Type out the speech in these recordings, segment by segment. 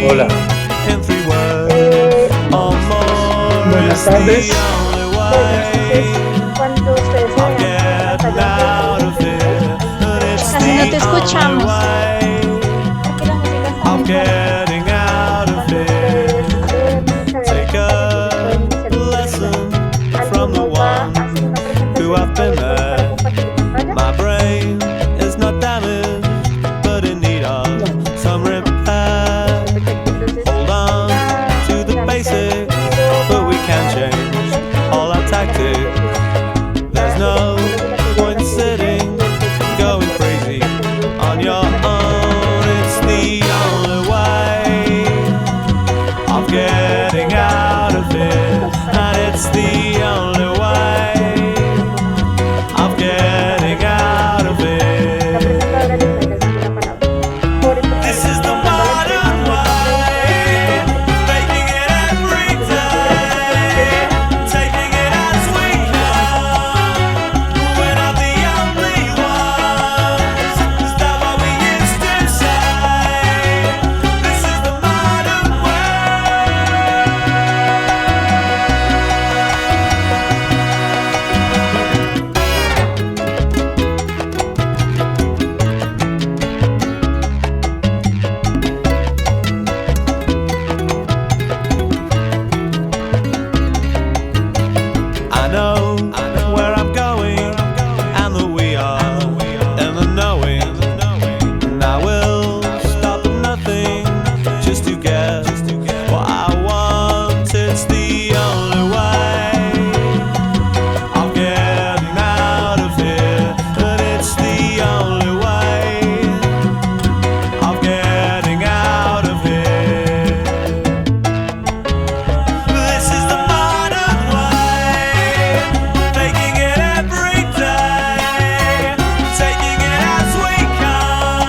Hola. Buenas tardes. Cuando ustedes se vean Casi no te escuchamos. aquí la música está muy fuerte. My brain is not damaged, but in need of some repair. Hold on to the basics, but we can change all our tactics. There's no point sitting, going crazy on your own. It's the only way of getting out of it, and it's the only way of getting out of it. This is the modern way, making it every day, taking it as we go. We're not the only ones. Is that what we used to say? This is the modern I know where I'm going, and that we are in the knowing. And I will stop at nothing just to get what I want. It's the only way of getting out of here, but it's the only way of getting out of here. This is the modern way, making it every day, taking it as we come.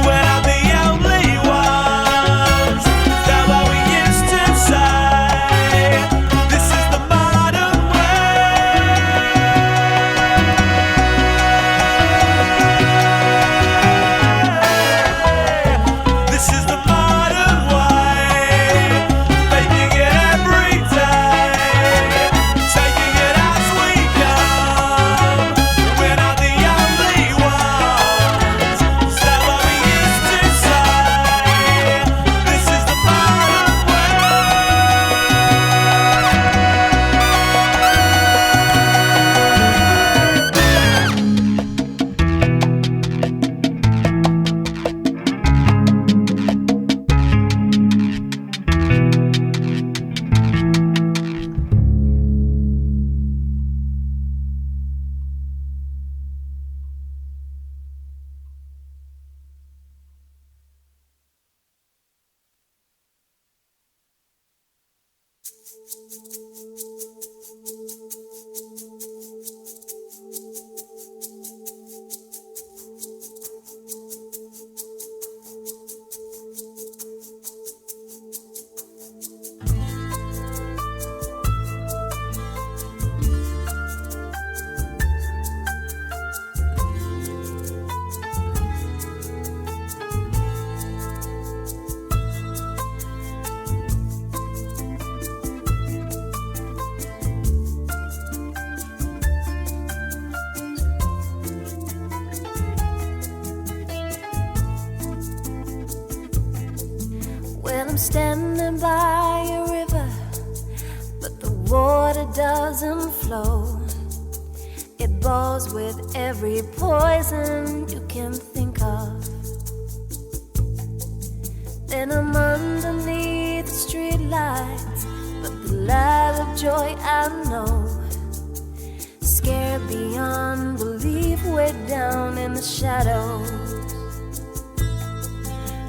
We're not the only ones. Is that what we used to say? This is the modern way. This is the modern way, making it every day, taking it as we come. We're not the only ones. Is that what we used to say? This is the modern Well, I'm standing by a river, but the water doesn't flow. It bores with every poison you can think of. Then I'm underneath the street lights, but the light of joy I know, scared beyond belief, way down in the shadows.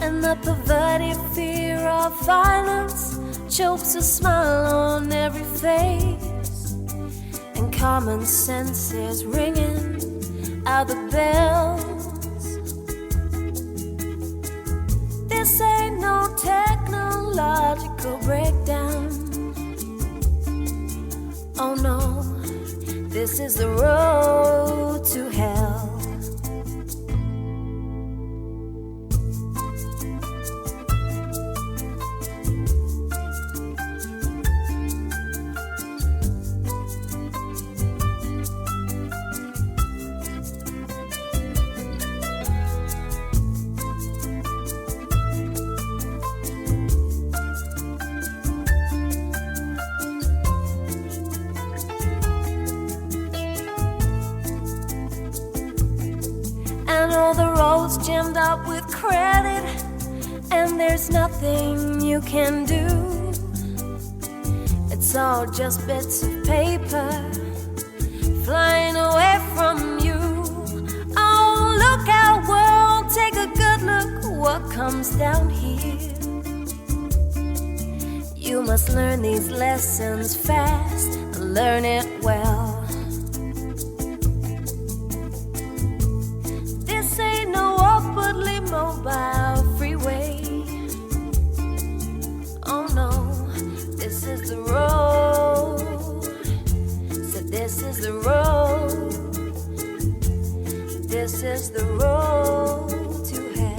And the perverted fear of violence chokes a smile on every face, and common sense is ringing out the bells. This ain't no technological breakdown. Oh no, this is the road to hell. jammed up with credit, and there's nothing you can do. It's all just bits of paper flying away from you. Oh, look out, world, take a good look what comes down here. You must learn these lessons fast and learn it well. This ain't no upwardly mobile freeway. Oh no, this is the road. So this is the road. This is the road to hell.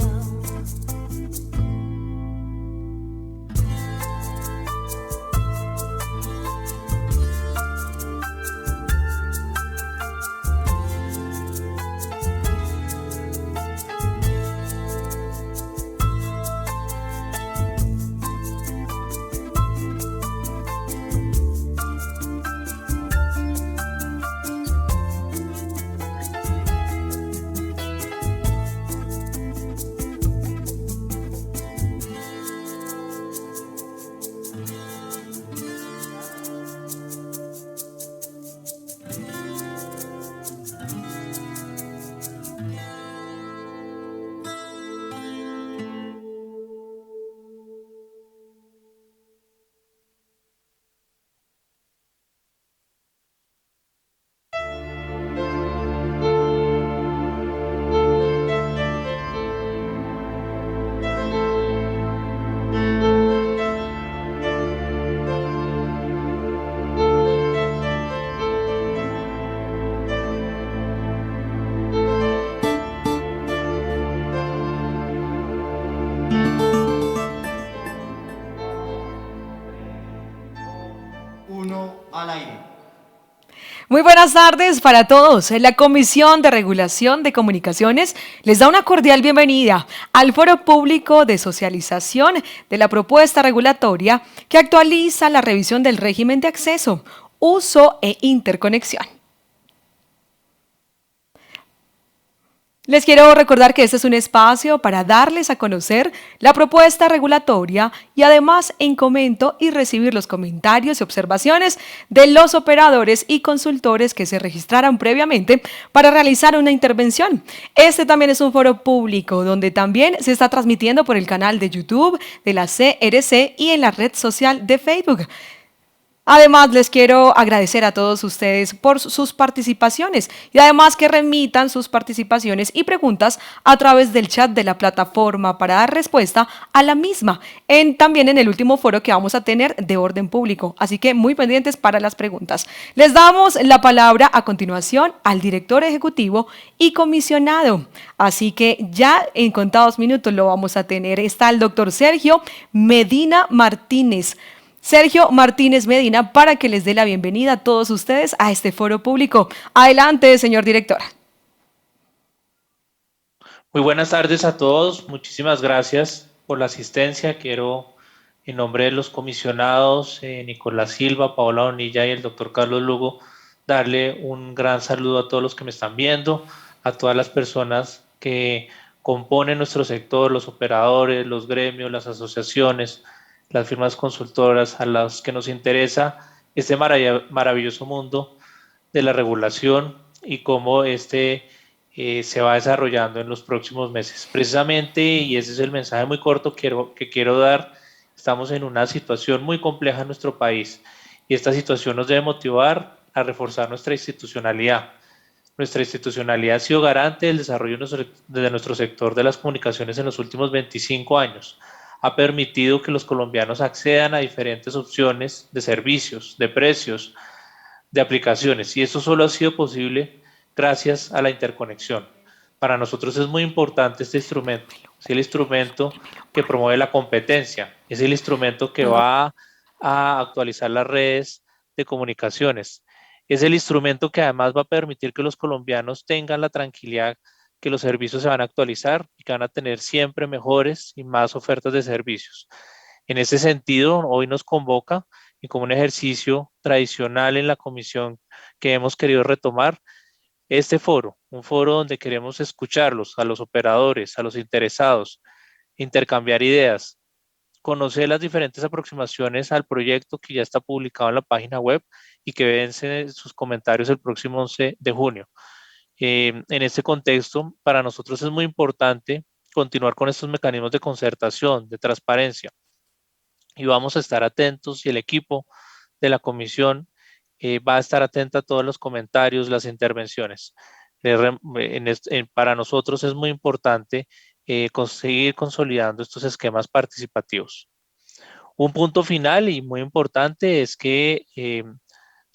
Muy buenas tardes para todos. La Comisión de Regulación de Comunicaciones les da una cordial bienvenida al Foro Público de Socialización de la Propuesta Regulatoria que actualiza la revisión del régimen de acceso, uso e interconexión. Les quiero recordar que este es un espacio para darles a conocer la propuesta regulatoria y además en comento y recibir los comentarios y observaciones de los operadores y consultores que se registraran previamente para realizar una intervención. Este también es un foro público donde también se está transmitiendo por el canal de YouTube de la CRC y en la red social de Facebook. Además, les quiero agradecer a todos ustedes por sus participaciones y además que remitan sus participaciones y preguntas a través del chat de la plataforma para dar respuesta a la misma, también en el último foro que vamos a tener de orden público. Así que muy pendientes para las preguntas. Les damos la palabra a continuación al director ejecutivo y comisionado. Así que ya en contados minutos lo vamos a tener. Está el doctor Sergio Medina Martínez. Sergio Martínez Medina, para que les dé la bienvenida a todos ustedes a este foro público. Adelante, señor director. Muy buenas tardes a todos. Muchísimas gracias por la asistencia. Quiero, en nombre de los comisionados, Nicolás Silva, Paola Bonilla y el doctor Carlos Lugo, darle un gran saludo a todos los que me están viendo, a todas las personas que componen nuestro sector, los operadores, los gremios, las asociaciones, las firmas consultoras, a las que nos interesa este maravilloso mundo de la regulación y cómo se va desarrollando en los próximos meses. Precisamente, y ese es el mensaje muy corto que quiero dar, estamos en una situación muy compleja en nuestro país y esta situación nos debe motivar a reforzar nuestra institucionalidad. Nuestra institucionalidad ha sido garante del desarrollo de nuestro sector de las comunicaciones en los últimos 25 años. Ha permitido que los colombianos accedan a diferentes opciones de servicios, de precios, de aplicaciones, y eso solo ha sido posible gracias a la interconexión. Para nosotros es muy importante este instrumento, es el instrumento que promueve la competencia, es el instrumento que va a actualizar las redes de comunicaciones, es el instrumento que además va a permitir que los colombianos tengan la tranquilidad que los servicios se van a actualizar y que van a tener siempre mejores y más ofertas de servicios. En ese sentido, hoy nos convoca y como un ejercicio tradicional en la comisión que hemos querido retomar, Este foro, un foro donde queremos escucharlos, a los operadores, a los interesados, intercambiar ideas, conocer las diferentes aproximaciones al proyecto que ya está publicado en la página web y que vence sus comentarios el próximo 11 de junio. En este contexto, para nosotros es muy importante continuar con estos mecanismos de concertación, de transparencia, y vamos a estar atentos y el equipo de la comisión va a estar atenta a todos los comentarios, las intervenciones. Para nosotros es muy importante seguir consolidando estos esquemas participativos. Un punto final y muy importante es que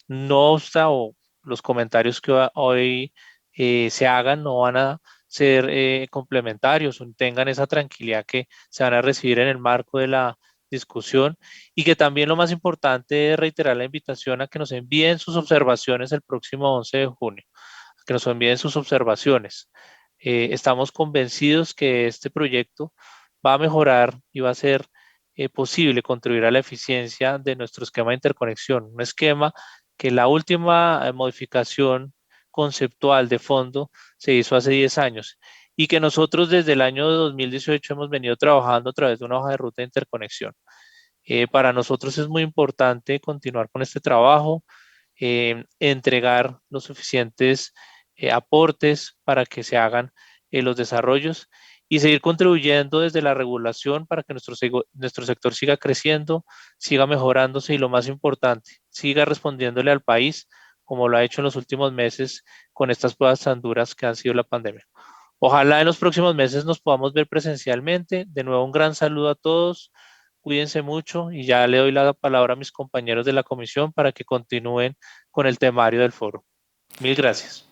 no obsta o los comentarios que hoy se hagan no van a ser complementarios o tengan esa tranquilidad que se van a recibir en el marco de la discusión y que también lo más importante es reiterar la invitación a que nos envíen sus observaciones el próximo 11 de junio, a que nos envíen sus observaciones. Estamos convencidos que este proyecto va a mejorar y va a ser posible contribuir a la eficiencia de nuestro esquema de interconexión, un esquema que la última modificación conceptual de fondo se hizo hace 10 años y que nosotros desde el año 2018 hemos venido trabajando a través de una hoja de ruta de interconexión. Para nosotros es muy importante continuar con este trabajo, entregar los suficientes aportes para que se hagan los desarrollos y seguir contribuyendo desde la regulación para que nuestro sector siga creciendo, siga mejorándose y lo más importante, siga respondiéndole al país como lo ha hecho en los últimos meses con estas pruebas tan duras que han sido la pandemia. Ojalá en los próximos meses nos podamos ver presencialmente. De nuevo, un gran saludo a todos. Cuídense mucho y ya le doy la palabra a mis compañeros de la comisión para que continúen con el temario del foro. Mil gracias.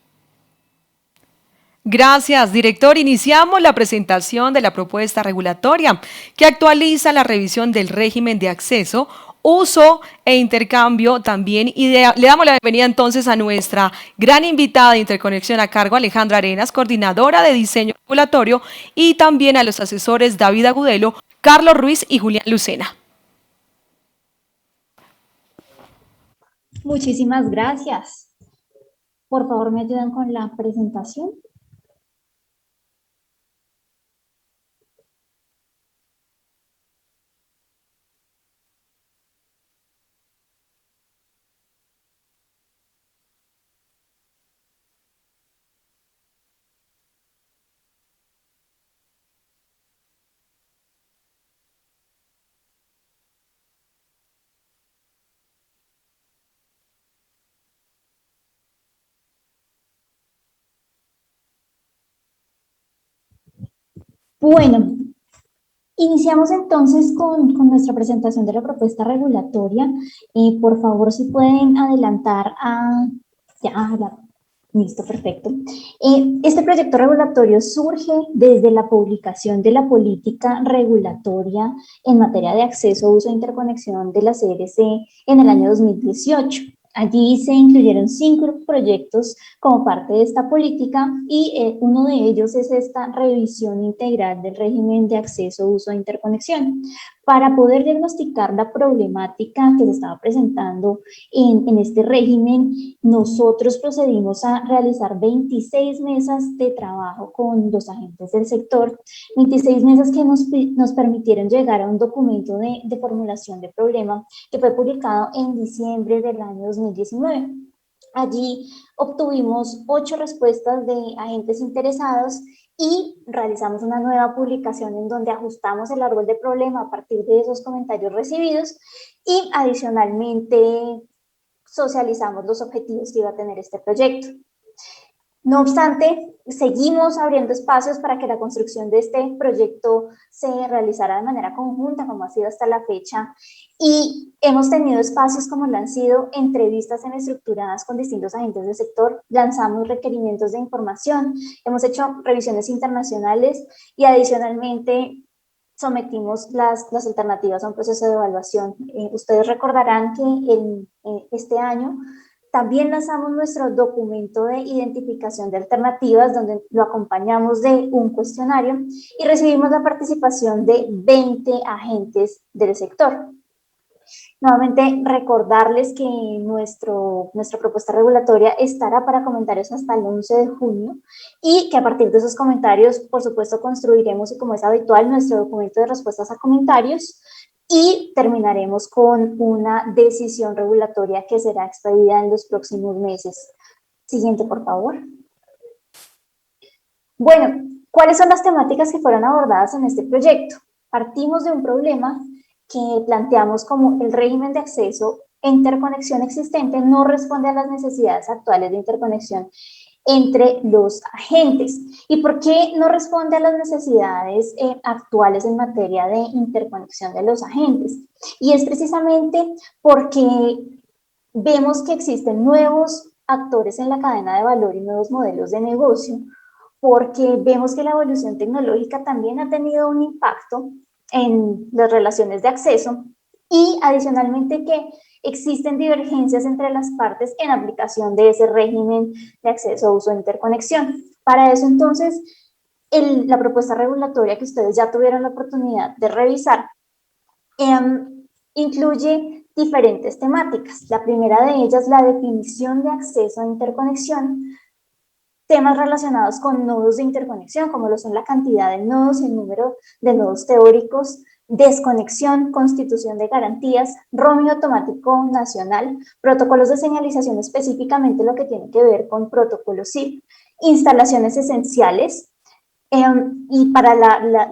Gracias, director. Iniciamos la presentación de la propuesta regulatoria que actualiza la revisión del régimen de acceso, uso e intercambio también. Y le damos la bienvenida entonces a nuestra gran invitada de interconexión a cargo, Alejandra Arenas, coordinadora de diseño regulatorio, y también a los asesores David Agudelo, Carlos Ruiz y Julián Lucena. Muchísimas gracias. Por favor, ¿me ayudan con la presentación? Bueno, iniciamos entonces con nuestra presentación de la propuesta regulatoria. Por favor, si pueden adelantar a... Listo, perfecto. Este proyecto regulatorio surge desde la publicación de la política regulatoria en materia de acceso, uso e interconexión de la CRC en el año 2018. Allí se incluyeron 5 proyectos como parte de esta política y uno de ellos es esta revisión integral del régimen de acceso, uso e interconexión. Para poder diagnosticar la problemática que se estaba presentando en este régimen, nosotros procedimos a realizar 26 mesas de trabajo con los agentes del sector, 26 mesas que nos permitieron llegar a un documento de formulación de problema que fue publicado en diciembre del año 2019. Allí obtuvimos 8 respuestas de agentes interesados y realizamos una nueva publicación en donde ajustamos el árbol de problema a partir de esos comentarios recibidos y adicionalmente socializamos los objetivos que iba a tener este proyecto. No obstante, seguimos abriendo espacios para que la construcción de este proyecto se realizara de manera conjunta, como ha sido hasta la fecha, y hemos tenido espacios como lo han sido entrevistas estructuradas con distintos agentes del sector, lanzamos requerimientos de información, hemos hecho revisiones internacionales y adicionalmente sometimos las alternativas a un proceso de evaluación. Ustedes recordarán que este año también lanzamos nuestro documento de identificación de alternativas, donde lo acompañamos de un cuestionario y recibimos la participación de 20 agentes del sector. Nuevamente, recordarles que nuestra propuesta regulatoria estará para comentarios hasta el 11 de junio y que a partir de esos comentarios, por supuesto, construiremos, y como es habitual, nuestro documento de respuestas a comentarios y terminaremos con una decisión regulatoria que será expedida en los próximos meses. Siguiente, por favor. Bueno, ¿cuáles son las temáticas que fueron abordadas en este proyecto? Partimos de un problema que planteamos como el régimen de acceso e interconexión existente no responde a las necesidades actuales de interconexión entre los agentes. ¿Y por qué no responde a las necesidades actuales en materia de interconexión de los agentes? Y es precisamente porque vemos que existen nuevos actores en la cadena de valor y nuevos modelos de negocio, porque vemos que la evolución tecnológica también ha tenido un impacto en las relaciones de acceso y adicionalmente que existen divergencias entre las partes en aplicación de ese régimen de acceso, uso e interconexión. Para eso entonces, la propuesta regulatoria que ustedes ya tuvieron la oportunidad de revisar incluye diferentes temáticas. La primera de ellas, la definición de acceso a interconexión, temas relacionados con nodos de interconexión, como lo son la cantidad de nodos, el número de nodos teóricos, desconexión, constitución de garantías, roaming automático nacional, protocolos de señalización, específicamente lo que tiene que ver con protocolos SIP, instalaciones esenciales, y para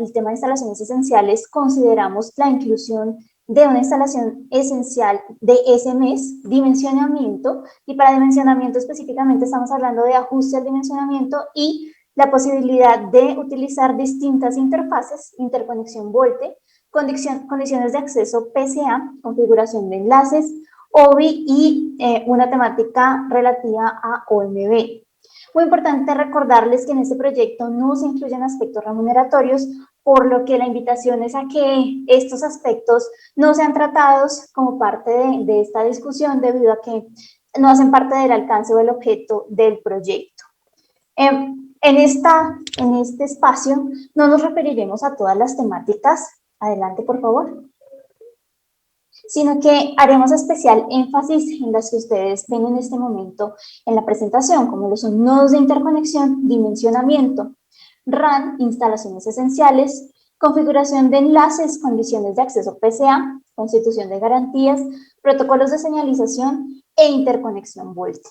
el tema de instalaciones esenciales consideramos la inclusión de una instalación esencial de SMS, dimensionamiento, y para dimensionamiento específicamente estamos hablando de ajuste al dimensionamiento y la posibilidad de utilizar distintas interfaces, interconexión VoLTE, condiciones de acceso PCA, configuración de enlaces, OBI y una temática relativa a OMB. Muy importante recordarles que en este proyecto no se incluyen aspectos remuneratorios, por lo que la invitación es a que estos aspectos no sean tratados como parte de esta discusión debido a que no hacen parte del alcance o el objeto del proyecto. En este espacio no nos referiremos a todas las temáticas. Adelante, por favor. Sino que haremos especial énfasis en las que ustedes ven en este momento en la presentación, como lo son nodos de interconexión, dimensionamiento, RAN, instalaciones esenciales, configuración de enlaces, condiciones de acceso PCA, constitución de garantías, protocolos de señalización e interconexión VoLTE.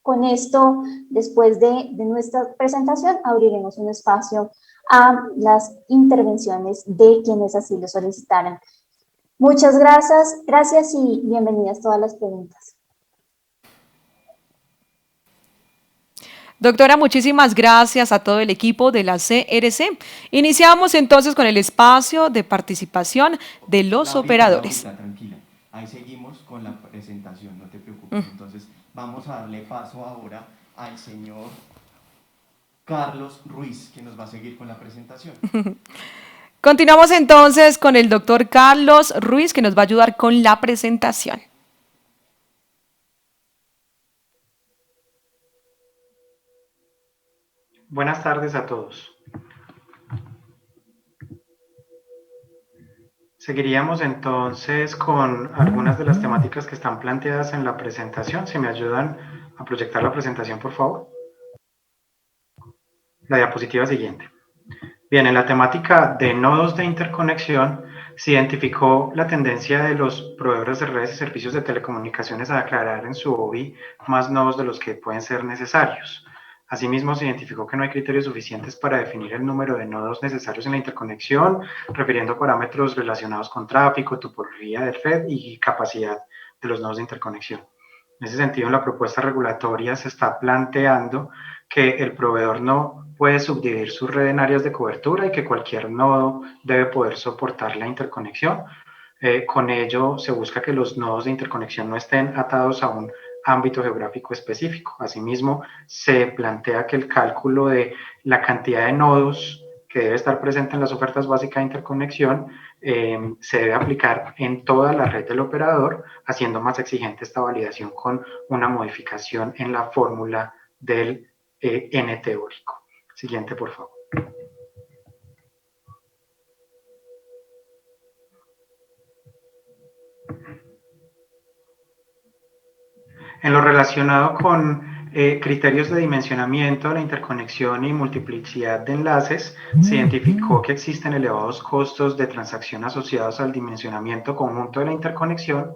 Con esto, después de nuestra presentación, abriremos un espacio a las intervenciones de quienes así lo solicitaran. Muchas gracias y bienvenidas todas las preguntas. Doctora, muchísimas gracias a todo el equipo de la CRC. Iniciamos entonces con el espacio de participación de los operadores. Tranquila, ahí seguimos con la presentación, no te preocupes. Entonces vamos a darle paso ahora al señor Carlos Ruiz, que nos va a seguir con la presentación. Continuamos entonces con el doctor Carlos Ruiz, que nos va a ayudar con la presentación. Buenas tardes a todos. Seguiríamos entonces con algunas de las temáticas que están planteadas en la presentación. Si me ayudan a proyectar la presentación, por favor. La diapositiva siguiente. Bien, en la temática de nodos de interconexión se identificó la tendencia de los proveedores de redes y servicios de telecomunicaciones a declarar en su OBI más nodos de los que pueden ser necesarios. Asimismo, se identificó que no hay criterios suficientes para definir el número de nodos necesarios en la interconexión, refiriendo parámetros relacionados con tráfico, topología de red y capacidad de los nodos de interconexión. En ese sentido, en la propuesta regulatoria se está planteando que el proveedor no puede subdividir su red en áreas de cobertura y que cualquier nodo debe poder soportar la interconexión. Con ello, se busca que los nodos de interconexión no estén atados a un ámbito geográfico específico. Asimismo, se plantea que el cálculo de la cantidad de nodos que debe estar presente en las ofertas básicas de interconexión se debe aplicar en toda la red del operador, haciendo más exigente esta validación con una modificación en la fórmula del N teórico. Siguiente, por favor. En lo relacionado con criterios de dimensionamiento, la interconexión y multiplicidad de enlaces, se identificó que existen elevados costos de transacción asociados al dimensionamiento conjunto de la interconexión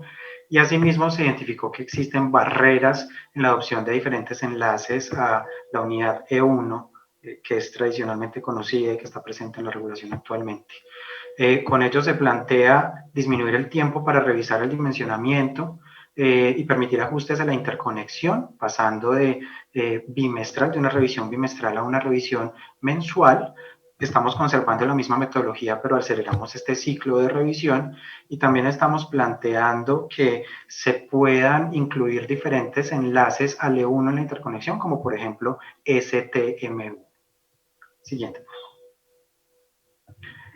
y asimismo se identificó que existen barreras en la adopción de diferentes enlaces a la unidad E1, que es tradicionalmente conocida y que está presente en la regulación actualmente. Con ello se plantea disminuir el tiempo para revisar el dimensionamiento y permitir ajustes a la interconexión, pasando de bimestral, de una revisión bimestral a una revisión mensual. Estamos conservando la misma metodología, pero aceleramos este ciclo de revisión y también estamos planteando que se puedan incluir diferentes enlaces al E1 en la interconexión, como por ejemplo STMU. Siguiente.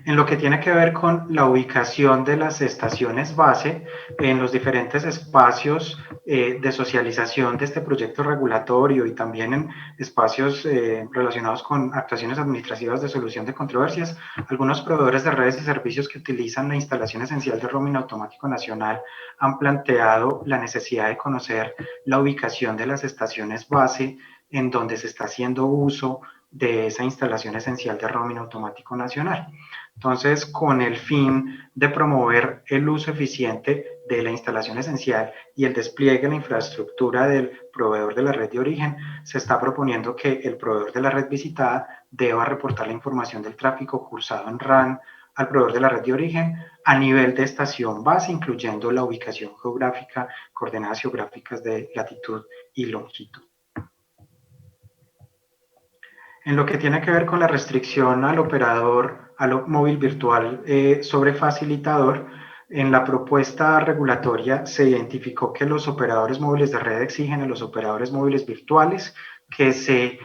En lo que tiene que ver con la ubicación de las estaciones base en los diferentes espacios de socialización de este proyecto regulatorio y también en espacios relacionados con actuaciones administrativas de solución de controversias, algunos proveedores de redes y servicios que utilizan la instalación esencial de roaming automático nacional han planteado la necesidad de conocer la ubicación de las estaciones base en donde se está haciendo uso de esa instalación esencial de roaming automático nacional. Entonces, con el fin de promover el uso eficiente de la instalación esencial y el despliegue de la infraestructura del proveedor de la red de origen, se está proponiendo que el proveedor de la red visitada deba reportar la información del tráfico cursado en RAN al proveedor de la red de origen a nivel de estación base, incluyendo la ubicación geográfica, coordenadas geográficas de latitud y longitud. En lo que tiene que ver con la restricción al operador, al móvil virtual sobre facilitador, en la propuesta regulatoria se identificó que los operadores móviles de red exigen a los operadores móviles virtuales que se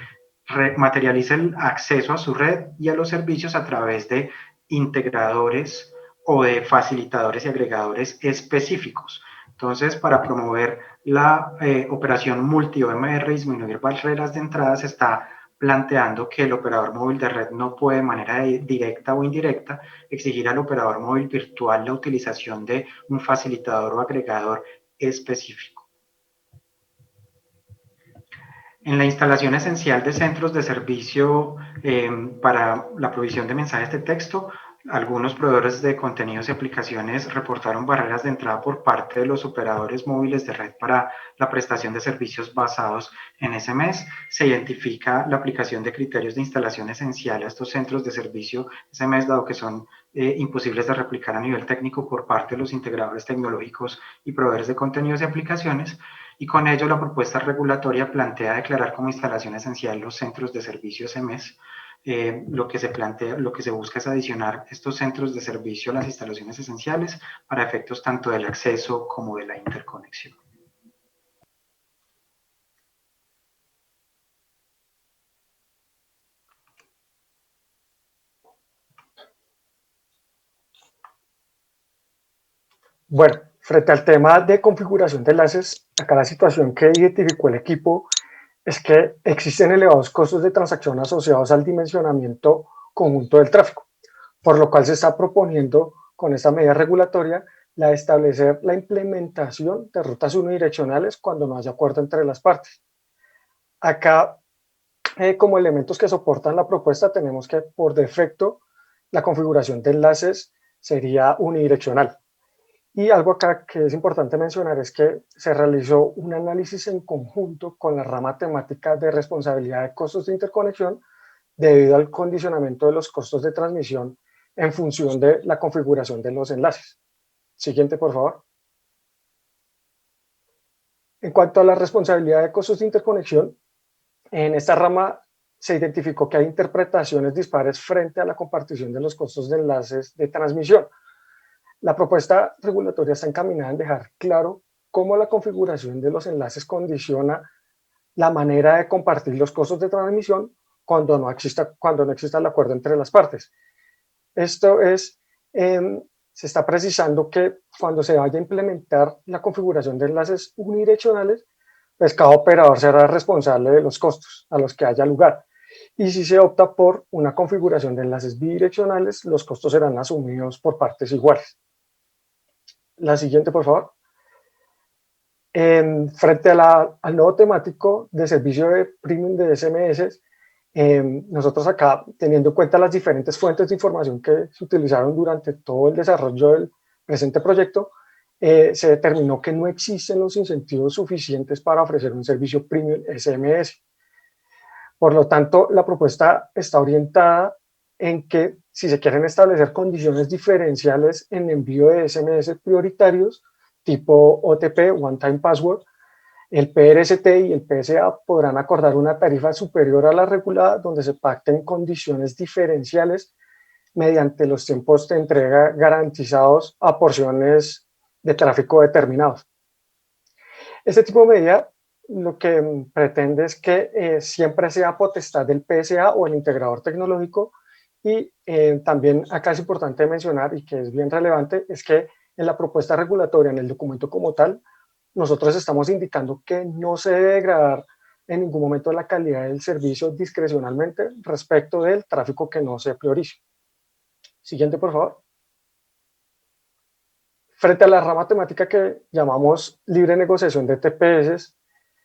materialice el acceso a su red y a los servicios a través de integradores o de facilitadores y agregadores específicos. Entonces, para promover la operación multi-OMR y disminuir barreras de entrada, se está planteando que el operador móvil de red no puede de manera directa o indirecta exigir al operador móvil virtual la utilización de un facilitador o agregador específico. En la instalación esencial de centros de servicio para la provisión de mensajes de texto, algunos proveedores de contenidos y aplicaciones reportaron barreras de entrada por parte de los operadores móviles de red para la prestación de servicios basados en SMS. Se identifica la aplicación de criterios de instalación esencial a estos centros de servicio SMS, dado que son imposibles de replicar a nivel técnico por parte de los integradores tecnológicos y proveedores de contenidos y aplicaciones. Y con ello la propuesta regulatoria plantea declarar como instalación esencial los centros de servicio SMS. Lo que se busca es adicionar estos centros de servicio a las instalaciones esenciales para efectos tanto del acceso como de la interconexión. Bueno, frente al tema de configuración de enlaces, acá la situación que identificó el equipo es que existen elevados costos de transacción asociados al dimensionamiento conjunto del tráfico, por lo cual se está proponiendo con esta medida regulatoria la de establecer la implementación de rutas unidireccionales cuando no haya acuerdo entre las partes. Acá, como elementos que soportan la propuesta, tenemos que por defecto la configuración de enlaces sería unidireccional. Y algo acá que es importante mencionar es que se realizó un análisis en conjunto con la rama temática de responsabilidad de costos de interconexión debido al condicionamiento de los costos de transmisión en función de la configuración de los enlaces. Siguiente, por favor. En cuanto a la responsabilidad de costos de interconexión, en esta rama se identificó que hay interpretaciones dispares frente a la compartición de los costos de enlaces de transmisión. La propuesta regulatoria está encaminada en dejar claro cómo la configuración de los enlaces condiciona la manera de compartir los costos de transmisión cuando no exista el acuerdo entre las partes. Esto es, se está precisando que cuando se vaya a implementar la configuración de enlaces unidireccionales, pues cada operador será responsable de los costos a los que haya lugar. Y si se opta por una configuración de enlaces bidireccionales, los costos serán asumidos por partes iguales. La siguiente, por favor. Frente al nuevo temático de servicio de premium de SMS, nosotros acá, teniendo en cuenta las diferentes fuentes de información que se utilizaron durante todo el desarrollo del presente proyecto, se determinó que no existen los incentivos suficientes para ofrecer un servicio premium SMS. Por lo tanto, la propuesta está orientada en que si se quieren establecer condiciones diferenciales en envío de SMS prioritarios, tipo OTP, One Time Password, el PRST y el PSA podrán acordar una tarifa superior a la regulada donde se pacten condiciones diferenciales mediante los tiempos de entrega garantizados a porciones de tráfico determinados. Este tipo de medida lo que pretende es que siempre sea potestad del PSA o el integrador tecnológico y también acá es importante mencionar y que es bien relevante es que en la propuesta regulatoria, en el documento como tal, nosotros estamos indicando que no se debe degradar en ningún momento la calidad del servicio discrecionalmente respecto del tráfico que no se priorice. Siguiente, por favor. Frente a la rama temática que llamamos libre negociación de TPS,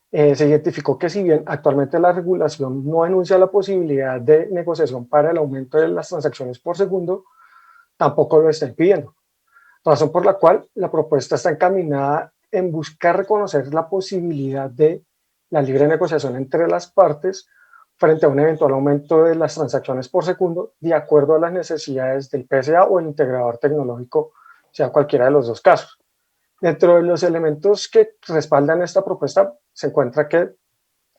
se identificó que si bien actualmente la regulación no enuncia la posibilidad de negociación para el aumento de las transacciones por segundo, tampoco lo está impidiendo. Razón por la cual la propuesta está encaminada en buscar reconocer la posibilidad de la libre negociación entre las partes frente a un eventual aumento de las transacciones por segundo de acuerdo a las necesidades del PSA o el integrador tecnológico, sea cualquiera de los dos casos. Dentro de los elementos que respaldan esta propuesta se encuentra que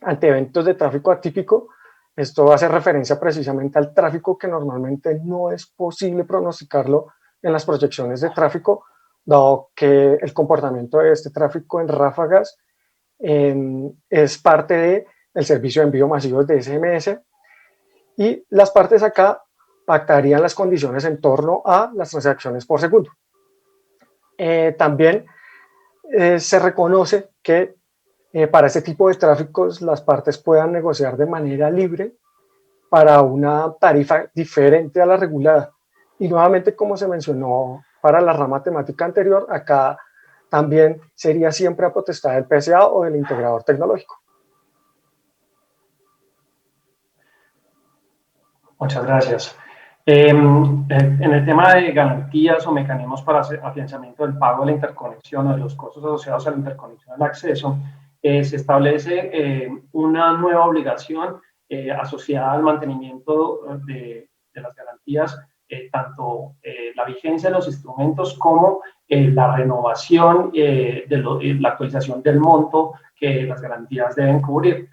ante eventos de tráfico atípico, esto hace referencia precisamente al tráfico que normalmente no es posible pronosticarlo en las proyecciones de tráfico, dado que el comportamiento de este tráfico en ráfagas es parte del servicio de envío masivo de SMS y las partes acá pactarían las condiciones en torno a las transacciones por segundo. También se reconoce que para este tipo de tráficos las partes puedan negociar de manera libre para una tarifa diferente a la regulada. Y nuevamente, como se mencionó para la rama temática anterior, acá también sería siempre a potestad del PSA o del integrador tecnológico. Muchas gracias. En el tema de garantías o mecanismos para afianzamiento del pago de la interconexión o de los costos asociados a la interconexión al acceso, se establece una nueva obligación asociada al mantenimiento de las garantías, tanto la vigencia de los instrumentos como la renovación, la actualización del monto que las garantías deben cubrir.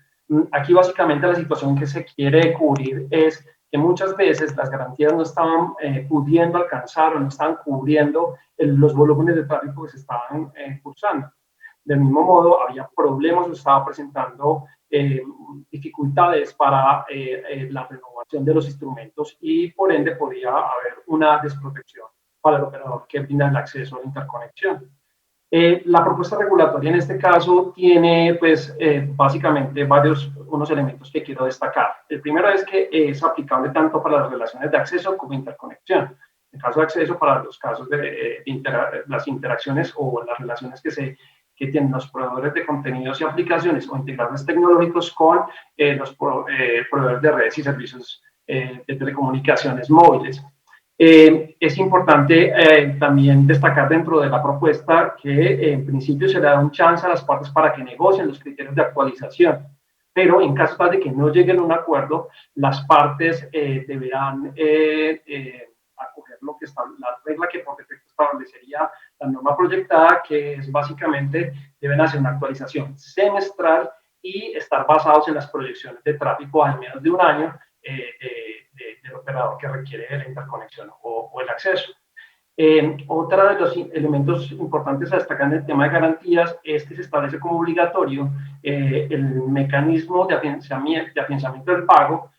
Aquí básicamente la situación que se quiere cubrir es que muchas veces las garantías no estaban pudiendo alcanzar o no estaban cubriendo los volúmenes de tráfico que se estaban cursando. Del mismo modo, había problemas, se estaba presentando dificultades para la renovación de los instrumentos y por ende podía haber una desprotección para el operador que brinda el acceso a la interconexión. La propuesta regulatoria en este caso tiene pues básicamente unos elementos que quiero destacar. El primero es que es aplicable tanto para las relaciones de acceso como interconexión. En caso de acceso, para los casos de las interacciones o las relaciones que tienen los proveedores de contenidos y aplicaciones o integradores tecnológicos con los proveedores de redes y servicios de telecomunicaciones móviles. Es importante también destacar dentro de la propuesta que en principio se le da un chance a las partes para que negocien los criterios de actualización, pero en caso de que no lleguen a un acuerdo, las partes deberán acoger lo que está, la regla que por defecto establecería la norma proyectada, que es básicamente deben hacer una actualización semestral y estar basados en las proyecciones de tráfico al menos de un año del operador que requiere la interconexión o el acceso. Otro de los elementos importantes a destacar en el tema de garantías es que se establece como obligatorio el mecanismo de afianzamiento del pago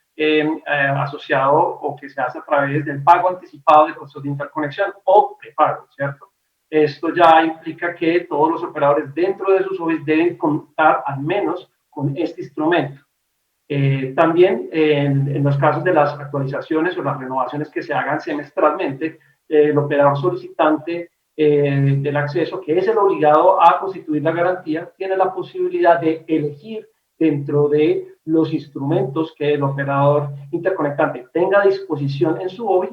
asociado o que se hace a través del pago anticipado de costos de interconexión o prepago, ¿cierto? Esto ya implica que todos los operadores dentro de sus OBIs deben contar al menos con este instrumento. También en los casos de las actualizaciones o las renovaciones que se hagan semestralmente, el operador solicitante del acceso, que es el obligado a constituir la garantía, tiene la posibilidad de elegir dentro de los instrumentos que el operador interconectante tenga a disposición en su OBI,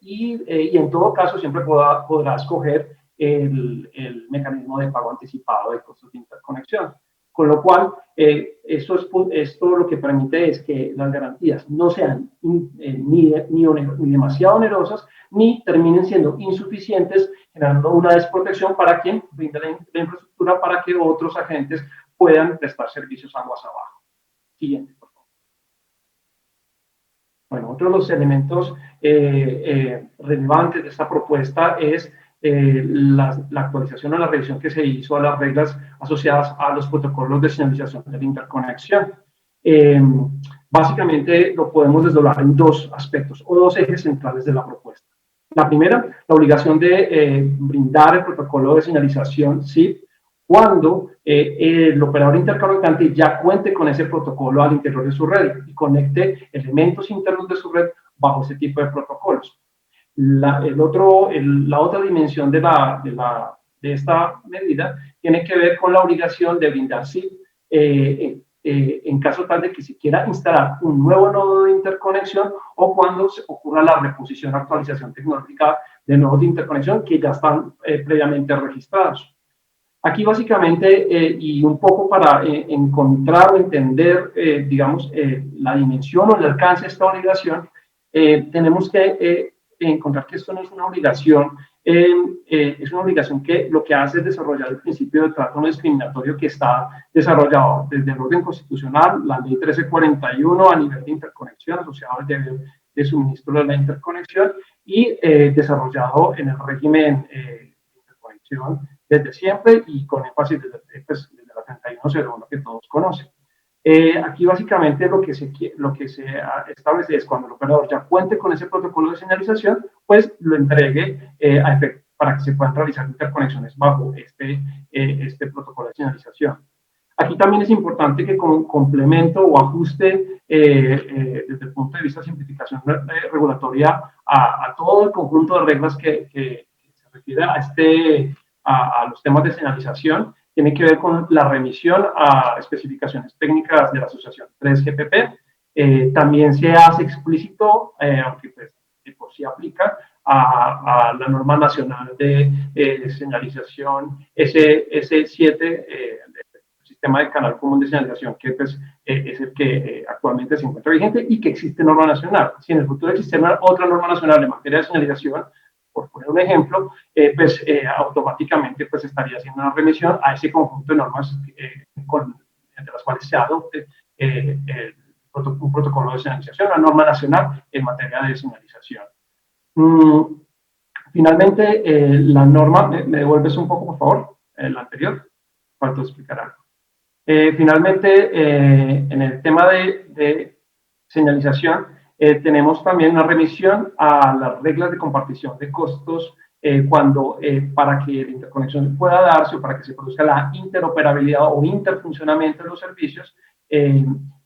y en todo caso siempre podrá escoger el mecanismo de pago anticipado de costos de interconexión. Con lo cual, esto lo que permite es que las garantías no sean ni demasiado onerosas, ni terminen siendo insuficientes, generando una desprotección para quien brinda la infraestructura para que otros agentes puedan prestar servicios aguas abajo. Siguiente, por favor. Bueno, otro de los elementos relevantes de esta propuesta es la actualización o la revisión que se hizo a las reglas asociadas a los protocolos de señalización de la interconexión. Básicamente lo podemos desdoblar en dos aspectos o dos ejes centrales de la propuesta. La primera, la obligación de brindar el protocolo de señalización SIP cuando el operador interconectante ya cuente con ese protocolo al interior de su red y conecte elementos internos de su red bajo ese tipo de protocolos. La otra dimensión de esta medida tiene que ver con la obligación de brindar SIP en caso tal de que se quiera instalar un nuevo nodo de interconexión o cuando ocurra la reposición o actualización tecnológica de nodos de interconexión que ya están previamente registrados. Aquí básicamente, y un poco para encontrar o entender, digamos, la dimensión o el alcance de esta obligación, tenemos que encontrar que esto no es una obligación, es una obligación que lo que hace es desarrollar el principio de trato no discriminatorio que está desarrollado desde el orden constitucional, la ley 1341 a nivel de interconexión asociado al deber de suministro de la interconexión y desarrollado en el régimen de interconexión desde siempre y con énfasis desde la 3101 que todos conocen. Aquí básicamente lo que se establece es cuando el operador ya cuente con ese protocolo de señalización, pues lo entregue a efecto para que se puedan realizar interconexiones bajo este protocolo de señalización. Aquí también es importante que como complemento o ajuste desde el punto de vista de simplificación regulatoria a todo el conjunto de reglas que se refiere a los temas de señalización, tiene que ver con la remisión a especificaciones técnicas de la Asociación 3GPP. También se hace explícito, aunque pues por sí aplica, a la norma nacional de señalización S7, el sistema de canal común de señalización, que pues, es el que actualmente se encuentra vigente y que existe norma nacional. Si en el futuro existiera otra norma nacional en materia de señalización, por poner un ejemplo, automáticamente pues, estaría haciendo una remisión a ese conjunto de normas entre las cuales se adopte un protocolo de señalización, una norma nacional en materia de señalización. Finalmente, la norma, ¿me devuelves un poco, por favor? La anterior, para explicar algo. Finalmente, en el tema de señalización, tenemos también una remisión a las reglas de compartición de costos para que la interconexión pueda darse o para que se produzca la interoperabilidad o interfuncionamiento de los servicios,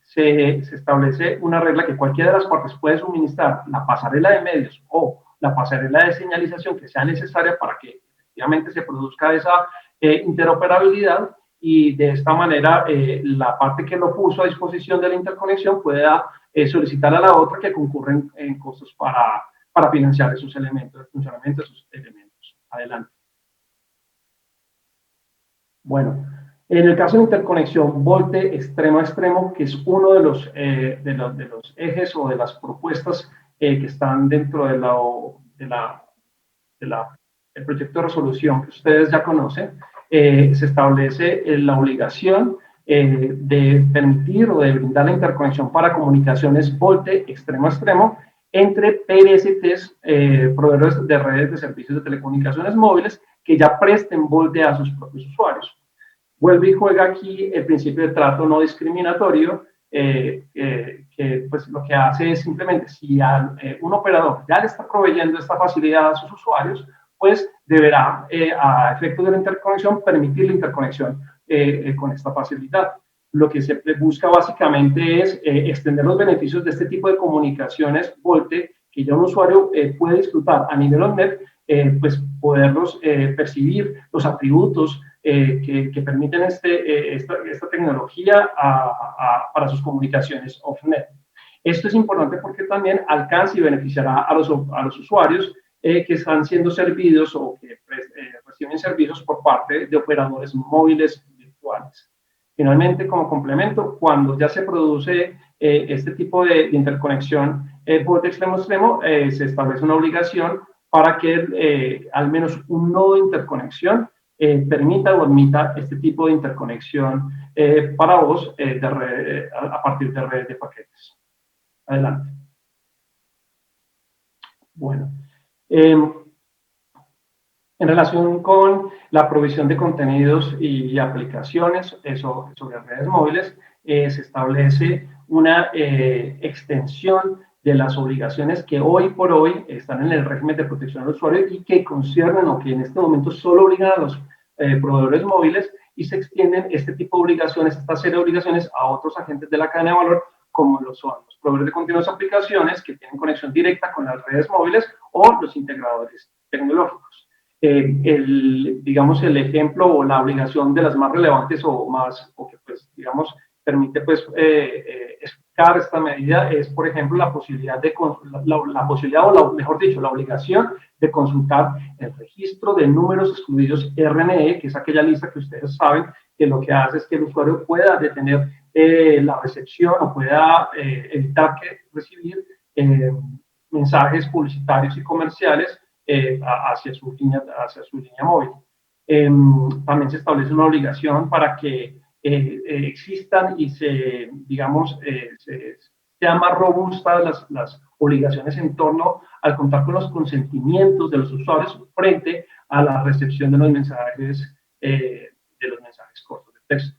se establece una regla que cualquiera de las partes puede suministrar la pasarela de medios o la pasarela de señalización que sea necesaria para que efectivamente se produzca esa interoperabilidad y de esta manera la parte que lo puso a disposición de la interconexión pueda solicitar a la otra que concurren en costos para financiar esos elementos, el funcionamiento de esos elementos. Adelante. Bueno, en el caso de interconexión Volte extremo a extremo, que es uno de los ejes o de las propuestas que están dentro del proyecto de resolución que ustedes ya conocen, se establece la obligación de permitir o de brindar la interconexión para comunicaciones Volte extremo a extremo entre PRSTs, proveedores de redes de servicios de telecomunicaciones móviles, que ya presten Volte a sus propios usuarios. Vuelve y juega aquí el principio de trato no discriminatorio, que pues lo que hace es simplemente, si un operador ya le está proveyendo esta facilidad a sus usuarios, pues deberá, a efectos de la interconexión, permitir la interconexión con esta facilidad. Lo que se busca básicamente es extender los beneficios de este tipo de comunicaciones Volte que ya un usuario puede disfrutar a nivel on-net pues poderlos percibir los atributos que permiten esta tecnología para sus comunicaciones off-net. Esto es importante porque también alcanza y beneficiará a los usuarios que están siendo servidos o que reciben servicios por parte de operadores móviles virtuales. Finalmente, como complemento, cuando ya se produce este tipo de interconexión por de extremo a extremo, se establece una obligación para que al menos un nodo de interconexión permita o admita este tipo de interconexión para voz a partir de redes de paquetes. Adelante. Bueno, en relación con la provisión de contenidos y aplicaciones sobre redes móviles, se establece una extensión de las obligaciones que hoy por hoy están en el régimen de protección al usuario y que conciernen o que en este momento solo obligan a los proveedores móviles, y se extienden este tipo de obligaciones, esta serie de obligaciones, a otros agentes de la cadena de valor, como lo son los proveedores de contenidos y aplicaciones que tienen conexión directa con las redes móviles o los integradores tecnológicos. Digamos, el ejemplo o la obligación de las más relevantes o que pues, digamos, permite pues explicar esta medida es, por ejemplo, la posibilidad o mejor dicho, la obligación de consultar el registro de números excluidos RNE, que es aquella lista que ustedes saben que lo que hace es que el usuario pueda detener la recepción o pueda evitar recibir mensajes publicitarios y comerciales hacia su línea móvil. También se establece una obligación para que existan y sean más robustas las obligaciones en torno al contar con los consentimientos de los usuarios frente a la recepción de los mensajes cortos de texto.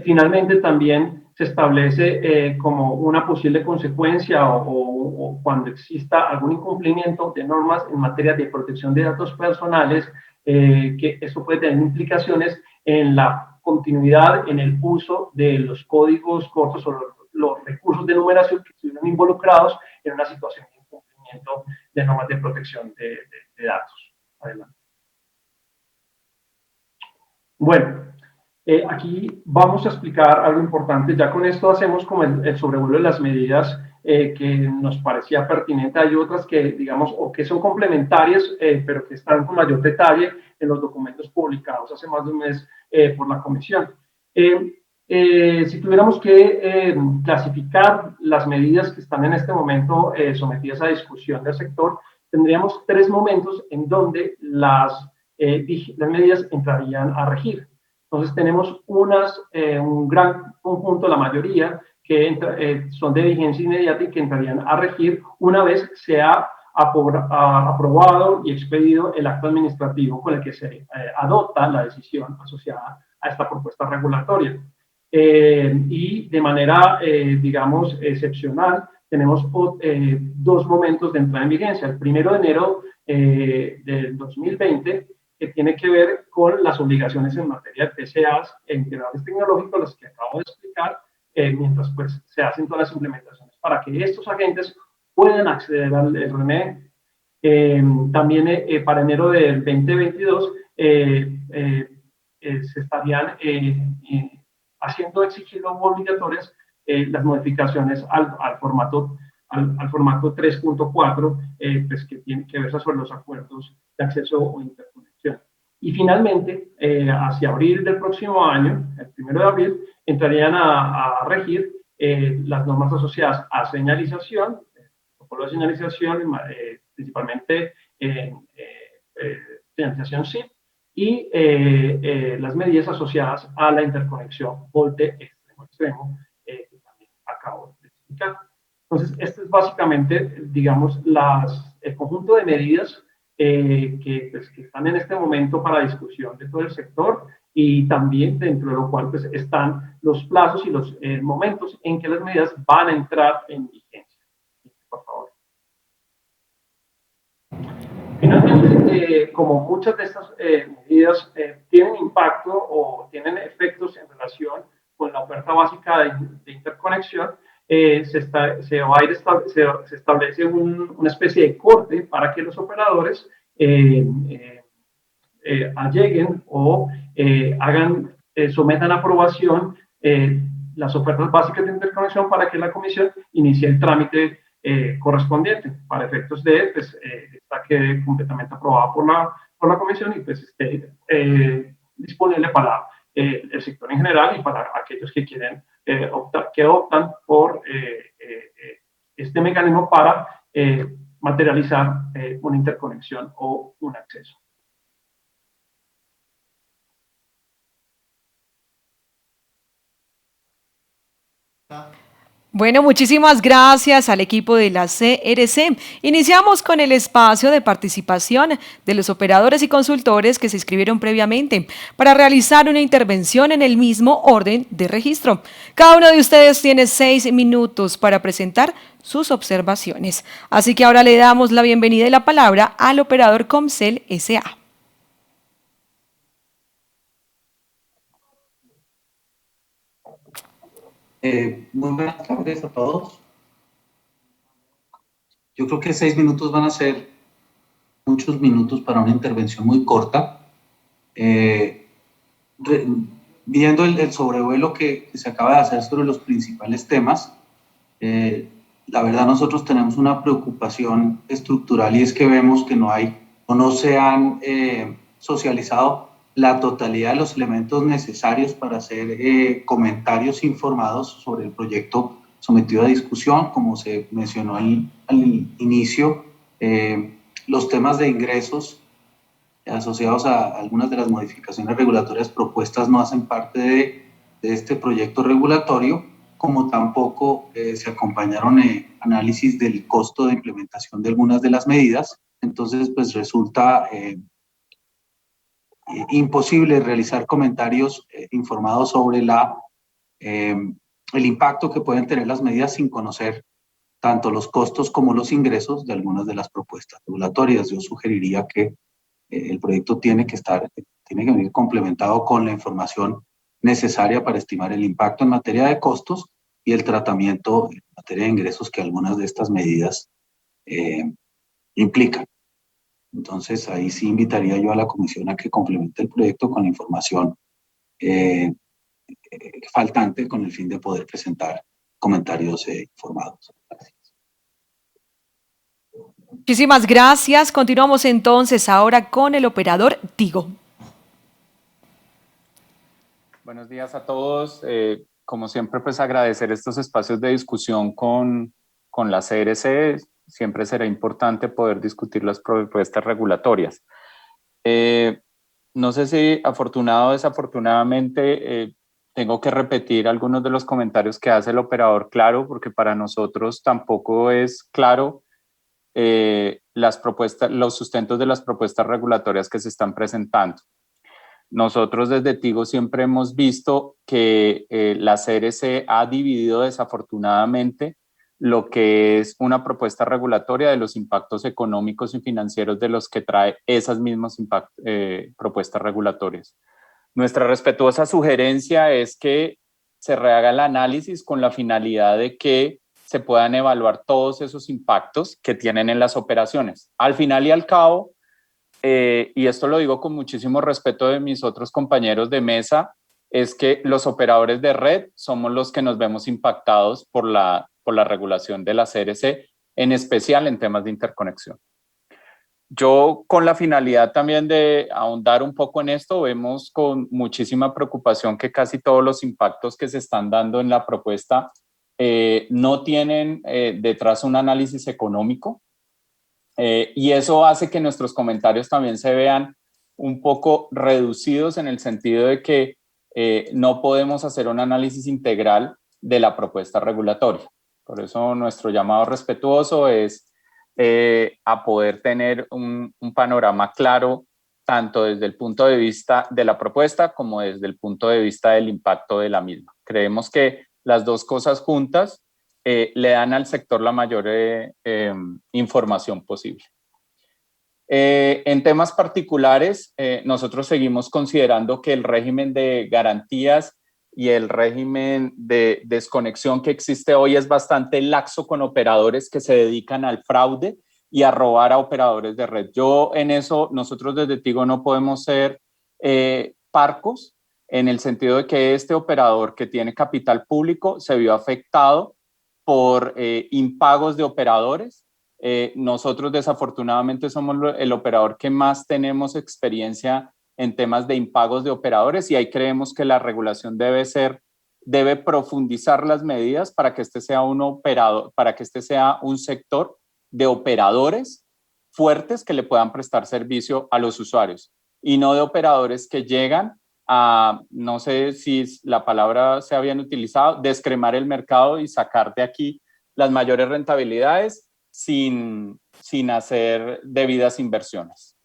Finalmente, también se establece como una posible consecuencia o cuando exista algún incumplimiento de normas en materia de protección de datos personales, que eso puede tener implicaciones en la continuidad en el uso de los códigos cortos o los recursos de numeración que estuvieron involucrados en una situación de incumplimiento de normas de protección de datos. Adelante. Bueno, aquí vamos a explicar algo importante. Ya con esto hacemos como el sobrevuelo de las medidas que nos parecía pertinente. Hay otras que, digamos, o que son complementarias, pero que están con mayor detalle en los documentos publicados hace más de un mes por la Comisión. Si tuviéramos que clasificar las medidas que están en este momento sometidas a discusión del sector, tendríamos 3 momentos en donde las medidas entrarían a regir. Entonces tenemos un gran conjunto, la mayoría, que son de vigencia inmediata y que entrarían a regir una vez se ha aprobado y expedido el acto administrativo con el que se adopta la decisión asociada a esta propuesta regulatoria. Y de manera, digamos, excepcional, tenemos 2 momentos de entrada en vigencia. El 1 de enero del 2020, que tiene que ver con las obligaciones en materia de PCAs e integradores tecnológicos, las que acabo de explicar, mientras pues, se hacen todas las implementaciones para que estos agentes puedan acceder al RNE. También para enero del 2022 se estarían haciendo exigibles o obligatorias las modificaciones al formato 3.4, pues, que tiene que ver sobre los acuerdos de acceso o interconexión. Y finalmente, hacia abril del próximo año, el 1 de abril, entrarían a regir las normas asociadas a señalización, protocolo de señalización, principalmente señalización SIP, y las medidas asociadas a la interconexión VoLTE extremo-extremo, que también acabo de explicar. Entonces, este es básicamente, digamos, el conjunto de medidas que están en este momento para discusión de todo el sector, y también dentro de lo cual pues, están los plazos y los momentos en que las medidas van a entrar en vigencia. Por favor. Finalmente, como muchas de estas medidas tienen impacto o tienen efectos en relación con la oferta básica de interconexión, se establece una especie de corte para que los operadores alleguen o sometan a aprobación las ofertas básicas de interconexión para que la comisión inicie el trámite correspondiente para efectos de esta quede completamente aprobada por la comisión y pues esté disponible para el sector en general y para aquellos que quieren optan por este mecanismo para materializar una interconexión o un acceso. Bueno, muchísimas gracias al equipo de la CRC. Iniciamos con el espacio de participación de los operadores y consultores que se inscribieron previamente para realizar una intervención en el mismo orden de registro. Cada uno de ustedes tiene 6 minutos para presentar sus observaciones. Así que ahora le damos la bienvenida y la palabra al operador Comcel S.A. Muy buenas tardes a todos. Yo creo que 6 minutos van a ser muchos minutos para una intervención muy corta. Viendo el sobrevuelo que se acaba de hacer sobre los principales temas, la verdad nosotros tenemos una preocupación estructural y es que vemos que no hay o no se han socializado la totalidad de los elementos necesarios para hacer comentarios informados sobre el proyecto sometido a discusión. Como se mencionó al inicio, los temas de ingresos asociados a algunas de las modificaciones regulatorias propuestas no hacen parte de este proyecto regulatorio, como tampoco se acompañaron análisis del costo de implementación de algunas de las medidas. Entonces, pues resulta imposible realizar comentarios informados sobre el impacto que pueden tener las medidas sin conocer tanto los costos como los ingresos de algunas de las propuestas regulatorias. Yo sugeriría que el proyecto tiene que venir complementado con la información necesaria para estimar el impacto en materia de costos y el tratamiento en materia de ingresos que algunas de estas medidas implican. Entonces, ahí sí invitaría yo a la comisión a que complemente el proyecto con la información faltante con el fin de poder presentar comentarios informados. Gracias. Muchísimas gracias. Continuamos entonces ahora con el operador Tigo. Buenos días a todos. Como siempre, pues agradecer estos espacios de discusión con la CRC. Siempre será importante poder discutir las propuestas regulatorias. No sé si afortunado o desafortunadamente tengo que repetir algunos de los comentarios que hace el operador Claro, porque para nosotros tampoco es claro los sustentos de las propuestas regulatorias que se están presentando. Nosotros desde Tigo siempre hemos visto que la CRC ha dividido desafortunadamente lo que es una propuesta regulatoria de los impactos económicos y financieros de los que trae esas mismas propuestas regulatorias. Nuestra respetuosa sugerencia es que se rehaga el análisis con la finalidad de que se puedan evaluar todos esos impactos que tienen en las operaciones. Al final y al cabo, y esto lo digo con muchísimo respeto de mis otros compañeros de mesa, es que los operadores de red somos los que nos vemos impactados por la regulación de la CRC, en especial en temas de interconexión. Yo, con la finalidad también de ahondar un poco en esto, vemos con muchísima preocupación que casi todos los impactos que se están dando en la propuesta no tienen detrás un análisis económico, y eso hace que nuestros comentarios también se vean un poco reducidos en el sentido de que no podemos hacer un análisis integral de la propuesta regulatoria. Por eso nuestro llamado respetuoso es a poder tener un panorama claro tanto desde el punto de vista de la propuesta como desde el punto de vista del impacto de la misma. Creemos que las dos cosas juntas le dan al sector la mayor información posible. En temas particulares, nosotros seguimos considerando que el régimen de garantías y el régimen de desconexión que existe hoy es bastante laxo con operadores que se dedican al fraude y a robar a operadores de red. Yo en eso, nosotros desde Tigo no podemos ser parcos, en el sentido de que este operador que tiene capital público se vio afectado por impagos de operadores. Nosotros desafortunadamente somos el operador que más tenemos experiencia en temas de impagos de operadores, y ahí creemos que la regulación debe profundizar las medidas para que este sea un sector de operadores fuertes que le puedan prestar servicio a los usuarios, y no de operadores que llegan a, no sé si la palabra sea bien utilizado, descremar el mercado y sacar de aquí las mayores rentabilidades sin hacer debidas inversiones.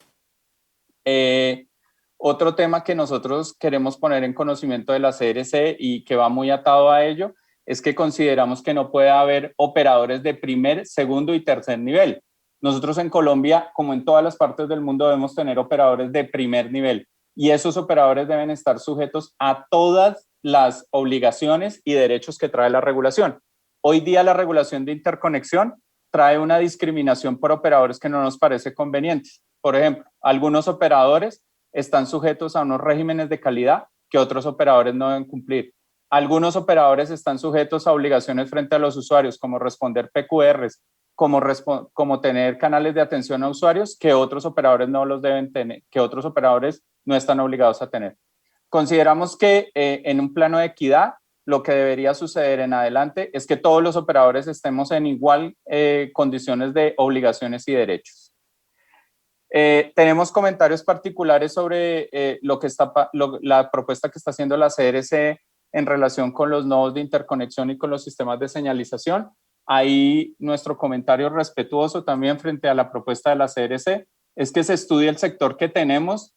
Otro tema que nosotros queremos poner en conocimiento de la CRC y que va muy atado a ello es que consideramos que no puede haber operadores de primer, segundo y tercer nivel. Nosotros en Colombia, como en todas las partes del mundo, debemos tener operadores de primer nivel, y esos operadores deben estar sujetos a todas las obligaciones y derechos que trae la regulación. Hoy día la regulación de interconexión trae una discriminación por operadores que no nos parece conveniente. Por ejemplo, algunos operadores están sujetos a unos regímenes de calidad que otros operadores no deben cumplir. Algunos operadores están sujetos a obligaciones frente a los usuarios, como responder PQRs, como tener canales de atención a usuarios que otros operadores no los deben tener, que otros operadores no están obligados a tener. Consideramos que en un plano de equidad, lo que debería suceder en adelante es que todos los operadores estemos en igual condiciones de obligaciones y derechos. Tenemos comentarios particulares sobre la propuesta que está haciendo la CRC en relación con los nodos de interconexión y con los sistemas de señalización. Ahí nuestro comentario respetuoso también frente a la propuesta de la CRC es que se estudie el sector que tenemos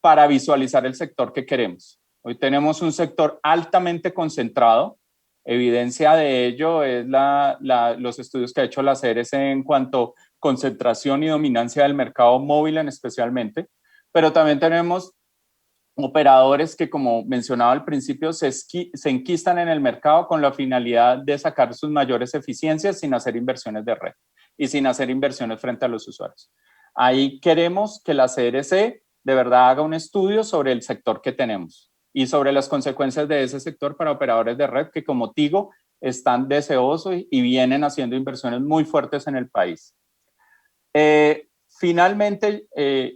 para visualizar el sector que queremos. Hoy tenemos un sector altamente concentrado. Evidencia de ello es los estudios que ha hecho la CRC en cuanto a concentración y dominancia del mercado móvil especialmente, pero también tenemos operadores que, como mencionaba al principio, se enquistan en el mercado con la finalidad de sacar sus mayores eficiencias sin hacer inversiones de red y sin hacer inversiones frente a los usuarios. Ahí queremos que la CRC de verdad haga un estudio sobre el sector que tenemos y sobre las consecuencias de ese sector para operadores de red que, como Tigo, están deseosos y vienen haciendo inversiones muy fuertes en el país. Finalmente,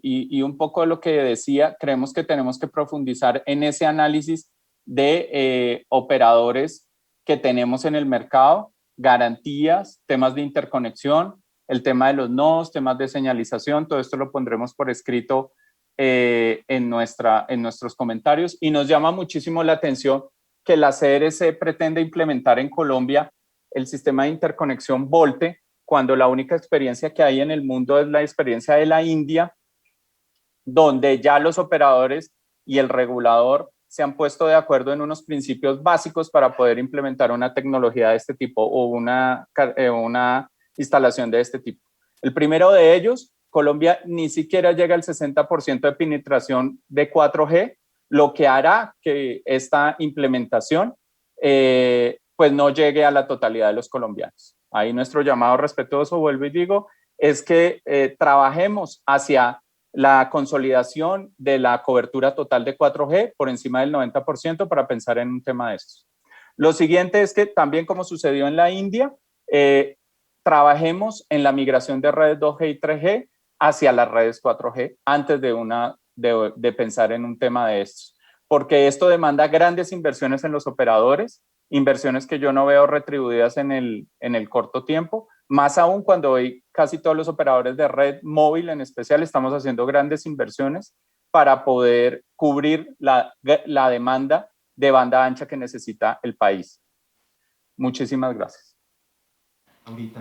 y un poco de lo que decía, creemos que tenemos que profundizar en ese análisis de operadores que tenemos en el mercado, garantías, temas de interconexión, el tema de los nodos, temas de señalización. Todo esto lo pondremos por escrito en nuestros comentarios, y nos llama muchísimo la atención que la CRC pretende implementar en Colombia el sistema de interconexión VoLTE, cuando la única experiencia que hay en el mundo es la experiencia de la India, donde ya los operadores y el regulador se han puesto de acuerdo en unos principios básicos para poder implementar una tecnología de este tipo o una instalación de este tipo. El primero de ellos, Colombia ni siquiera llega al 60% de penetración de 4G, lo que hará que esta implementación pues no llegue a la totalidad de los colombianos. Ahí nuestro llamado respetuoso, vuelvo y digo, es que trabajemos hacia la consolidación de la cobertura total de 4G por encima del 90% para pensar en un tema de estos. Lo siguiente es que también, como sucedió en la India, trabajemos en la migración de redes 2G y 3G hacia las redes 4G antes de pensar en un tema de estos, porque esto demanda grandes inversiones en los operadores, inversiones que yo no veo retribuidas en el corto tiempo, más aún cuando hoy casi todos los operadores de red móvil en especial estamos haciendo grandes inversiones para poder cubrir la demanda de banda ancha que necesita el país. Muchísimas gracias.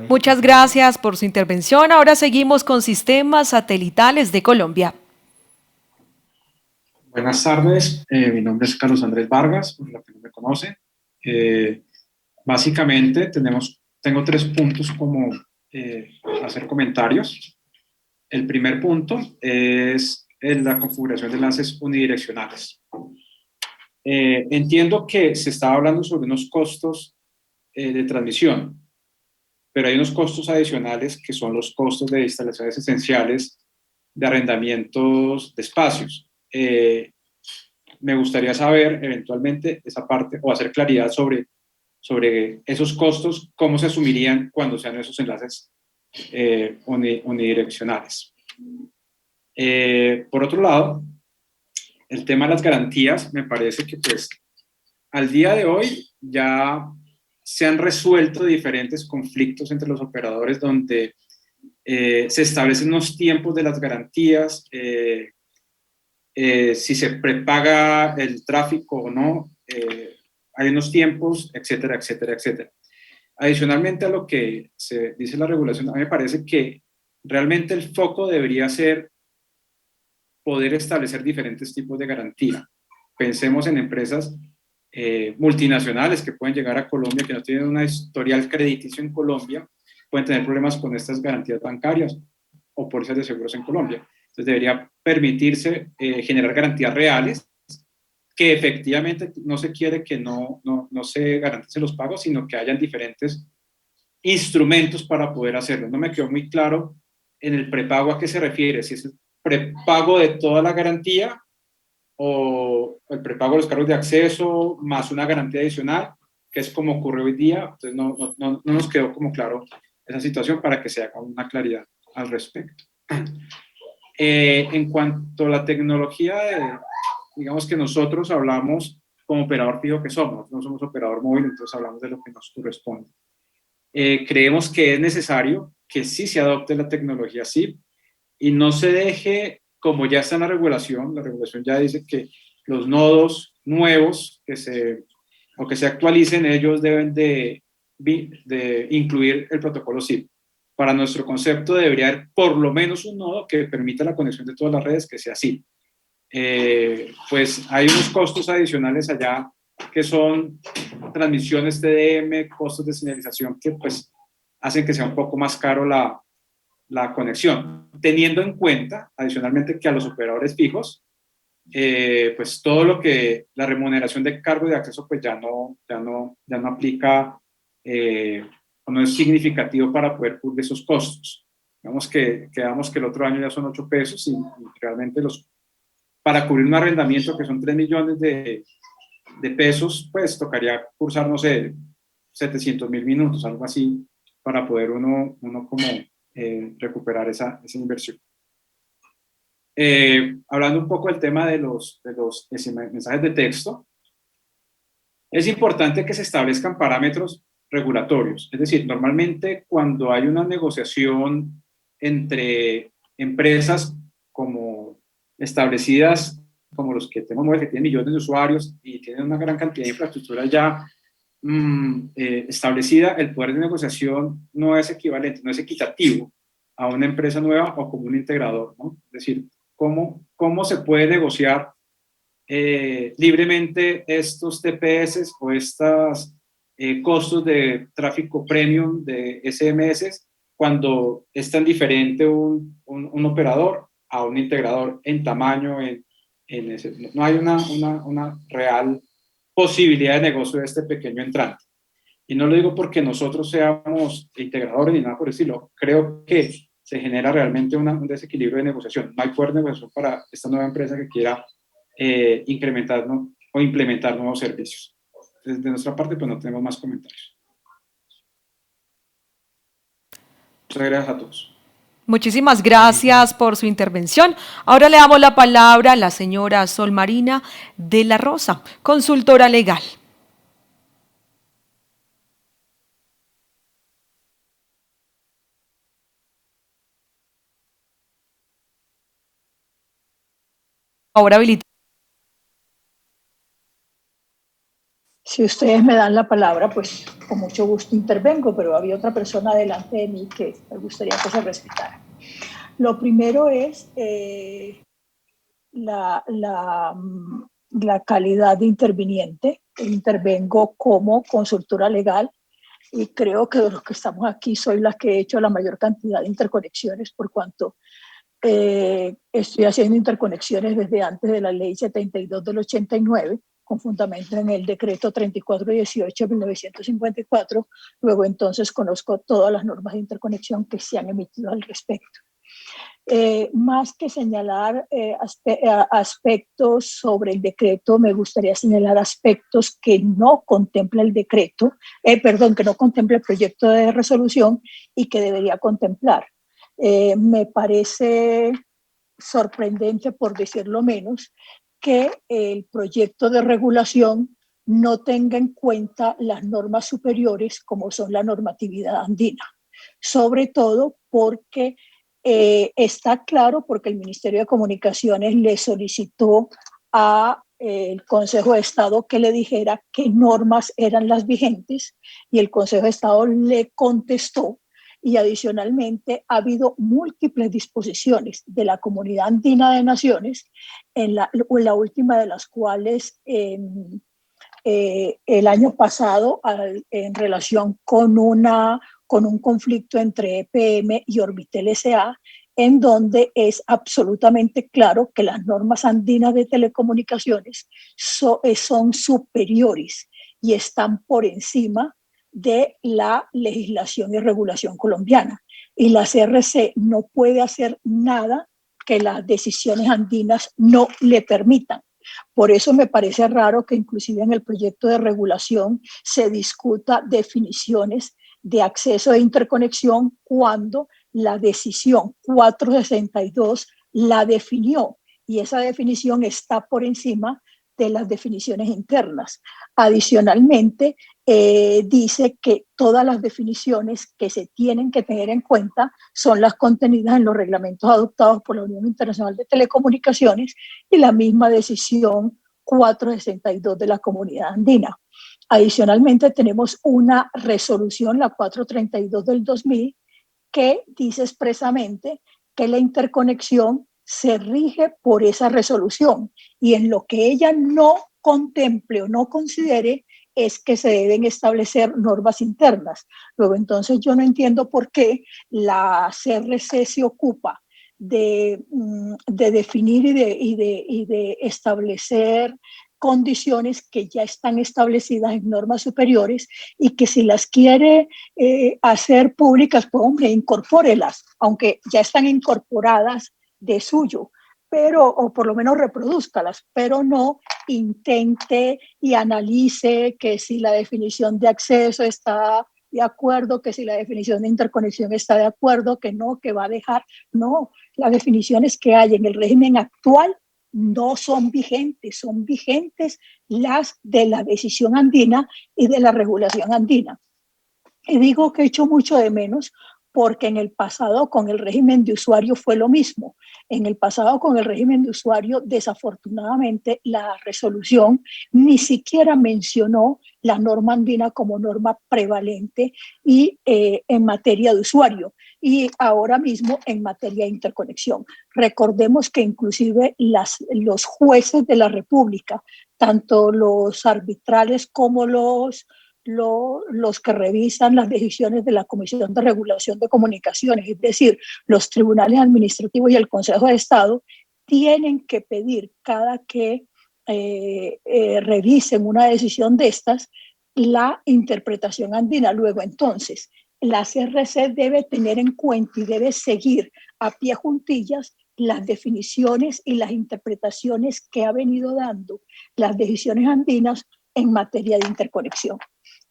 Muchas gracias por su intervención. Ahora seguimos con Sistemas Satelitales de Colombia. Buenas tardes, mi nombre es Carlos Andrés Vargas, por los que no me conocen. Básicamente tengo 3 puntos como hacer comentarios. El primer punto es la configuración de enlaces unidireccionales. Entiendo que se estaba hablando sobre unos costos de transmisión, pero hay unos costos adicionales que son los costos de instalaciones esenciales de arrendamientos de espacios. Me gustaría saber eventualmente esa parte o hacer claridad sobre esos costos, cómo se asumirían cuando sean esos enlaces unidireccionales. Por otro lado, el tema de las garantías, me parece que pues al día de hoy ya se han resuelto diferentes conflictos entre los operadores donde se establecen unos tiempos de las garantías, si se prepaga el tráfico o no, hay unos tiempos, etcétera, etcétera, etcétera. Adicionalmente a lo que se dice la regulación, a mí me parece que realmente el foco debería ser poder establecer diferentes tipos de garantía. Pensemos en empresas multinacionales que pueden llegar a Colombia, que no tienen una historial crediticio en Colombia, pueden tener problemas con estas garantías bancarias o pólizas de seguros en Colombia. Entonces debería permitirse generar garantías reales, que efectivamente no se quiere que no se garanticen los pagos, sino que hayan diferentes instrumentos para poder hacerlo. No me quedó muy claro en el prepago a qué se refiere, si es el prepago de toda la garantía o el prepago de los cargos de acceso más una garantía adicional, que es como ocurre hoy día. Entonces no nos quedó como claro esa situación para que se haga una claridad al respecto. En cuanto a la tecnología, digamos que nosotros hablamos como operador fijo que somos, no somos operador móvil, entonces hablamos de lo que nos corresponde. Creemos que es necesario que sí se adopte la tecnología SIP y no se deje, como ya está en la regulación ya dice que los nodos nuevos que se actualicen, ellos deben de incluir el protocolo SIP. Para nuestro concepto debería haber por lo menos un nodo que permita la conexión de todas las redes que sea SIP. Pues hay unos costos adicionales allá que son transmisiones TDM, costos de señalización que pues hacen que sea un poco más caro la conexión, teniendo en cuenta adicionalmente que a los operadores fijos pues todo lo que la remuneración de cargo de acceso pues ya no aplica o no es significativo para poder cubrir esos costos. Digamos que quedamos que el otro año ya son 8 pesos y realmente para cubrir un arrendamiento que son 3 millones de pesos, pues tocaría cursar, no sé, 700.000 minutos, algo así, para poder uno como recuperar esa inversión. Hablando un poco del tema de los mensajes de texto, es importante que se establezcan parámetros regulatorios. Es decir, normalmente cuando hay una negociación entre empresas como establecidas, como los que tenemos, que tienen millones de usuarios y tienen una gran cantidad de infraestructura ya establecida, el poder de negociación no es equivalente, no es equitativo a una empresa nueva o como un integrador, ¿no? Es decir, ¿cómo se puede negociar libremente estos TPS o estos costos de tráfico premium de SMS cuando es tan diferente un operador a un integrador en tamaño, en ese? No hay una real posibilidad de negocio de este pequeño entrante. Y no lo digo porque nosotros seamos integradores ni nada por el estilo. Creo que se genera realmente un desequilibrio de negociación. No hay poder de negociación para esta nueva empresa que quiera incrementar, ¿no?, o implementar nuevos servicios. Desde nuestra parte, pues no tenemos más comentarios. Muchas gracias a todos. Muchísimas gracias por su intervención. Ahora le damos la palabra a la señora Sol Marina de la Rosa, consultora legal. Ahora habilita. Si ustedes me dan la palabra, pues con mucho gusto intervengo, pero había otra persona delante de mí que me gustaría que se respetara. Lo primero es la calidad de interviniente. Intervengo como consultora legal y creo que de los que estamos aquí soy la que he hecho la mayor cantidad de interconexiones, por cuanto estoy haciendo interconexiones desde antes de la ley 72 del 89, con fundamento en el decreto 3418 de 1954. Luego entonces conozco todas las normas de interconexión que se han emitido al respecto. Más que señalar aspectos sobre el decreto, me gustaría señalar aspectos que no contempla el decreto, que no contempla el proyecto de resolución y que debería contemplar. Me parece sorprendente, por decirlo menos, que el proyecto de regulación no tenga en cuenta las normas superiores como son la normatividad andina, sobre todo porque está claro, porque el Ministerio de Comunicaciones le solicitó al Consejo de Estado que le dijera qué normas eran las vigentes y el Consejo de Estado le contestó. Y adicionalmente ha habido múltiples disposiciones de la Comunidad Andina de Naciones, en la última de las cuales el año pasado en relación con un conflicto entre EPM y Orbitel S.A., en donde es absolutamente claro que las normas andinas de telecomunicaciones son superiores y están por encima de la legislación y regulación colombiana. Y la CRC no puede hacer nada que las decisiones andinas no le permitan. Por eso me parece raro que inclusive en el proyecto de regulación se discuta definiciones de acceso e interconexión cuando la decisión 462 la definió y esa definición está por encima de las definiciones internas. Adicionalmente, dice que todas las definiciones que se tienen que tener en cuenta son las contenidas en los reglamentos adoptados por la Unión Internacional de Telecomunicaciones y la misma decisión 462 de la Comunidad Andina. Adicionalmente, tenemos una resolución, la 432 del 2000, que dice expresamente que la interconexión se rige por esa resolución y en lo que ella no contemple o no considere es que se deben establecer normas internas. Luego, entonces, yo no entiendo por qué la CRC se ocupa de definir y de establecer condiciones que ya están establecidas en normas superiores y que si las quiere hacer públicas, pues hombre, incorpórelas, aunque ya están incorporadas de suyo, pero, o por lo menos reproduzcalas, pero no intente y analice que si la definición de acceso está de acuerdo, que si la definición de interconexión está de acuerdo, que no, que va a dejar. No, las definiciones que hay en el régimen actual no son vigentes las de la decisión andina y de la regulación andina. Y digo que he hecho mucho de menos porque en el pasado con el régimen de usuario fue lo mismo. En el pasado con el régimen de usuario, desafortunadamente, la resolución ni siquiera mencionó la norma andina como norma prevalente y en materia de usuario y ahora mismo en materia de interconexión. Recordemos que inclusive los jueces de la República, tanto los arbitrales como los que revisan las decisiones de la Comisión de Regulación de Comunicaciones, es decir, los tribunales administrativos y el Consejo de Estado, tienen que pedir cada que revisen una decisión de estas la interpretación andina. Luego, entonces, la CRC debe tener en cuenta y debe seguir a pie juntillas las definiciones y las interpretaciones que ha venido dando las decisiones andinas en materia de interconexión.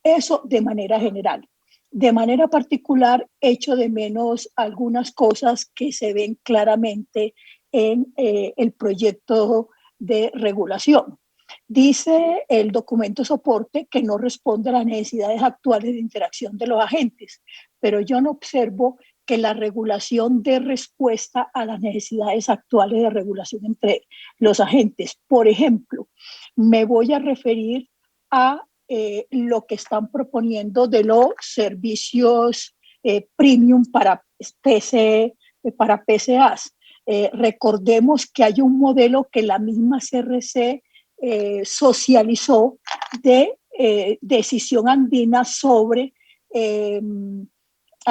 Eso de manera general. De manera particular, echo de menos algunas cosas que se ven claramente en el proyecto de regulación. Dice el documento soporte que no responde a las necesidades actuales de interacción de los agentes, pero yo no observo que la regulación dé respuesta a las necesidades actuales de regulación entre los agentes. Por ejemplo, me voy a referir a lo que están proponiendo de los servicios premium para PCAs. Recordemos que hay un modelo que la misma CRC socializó de decisión andina sobre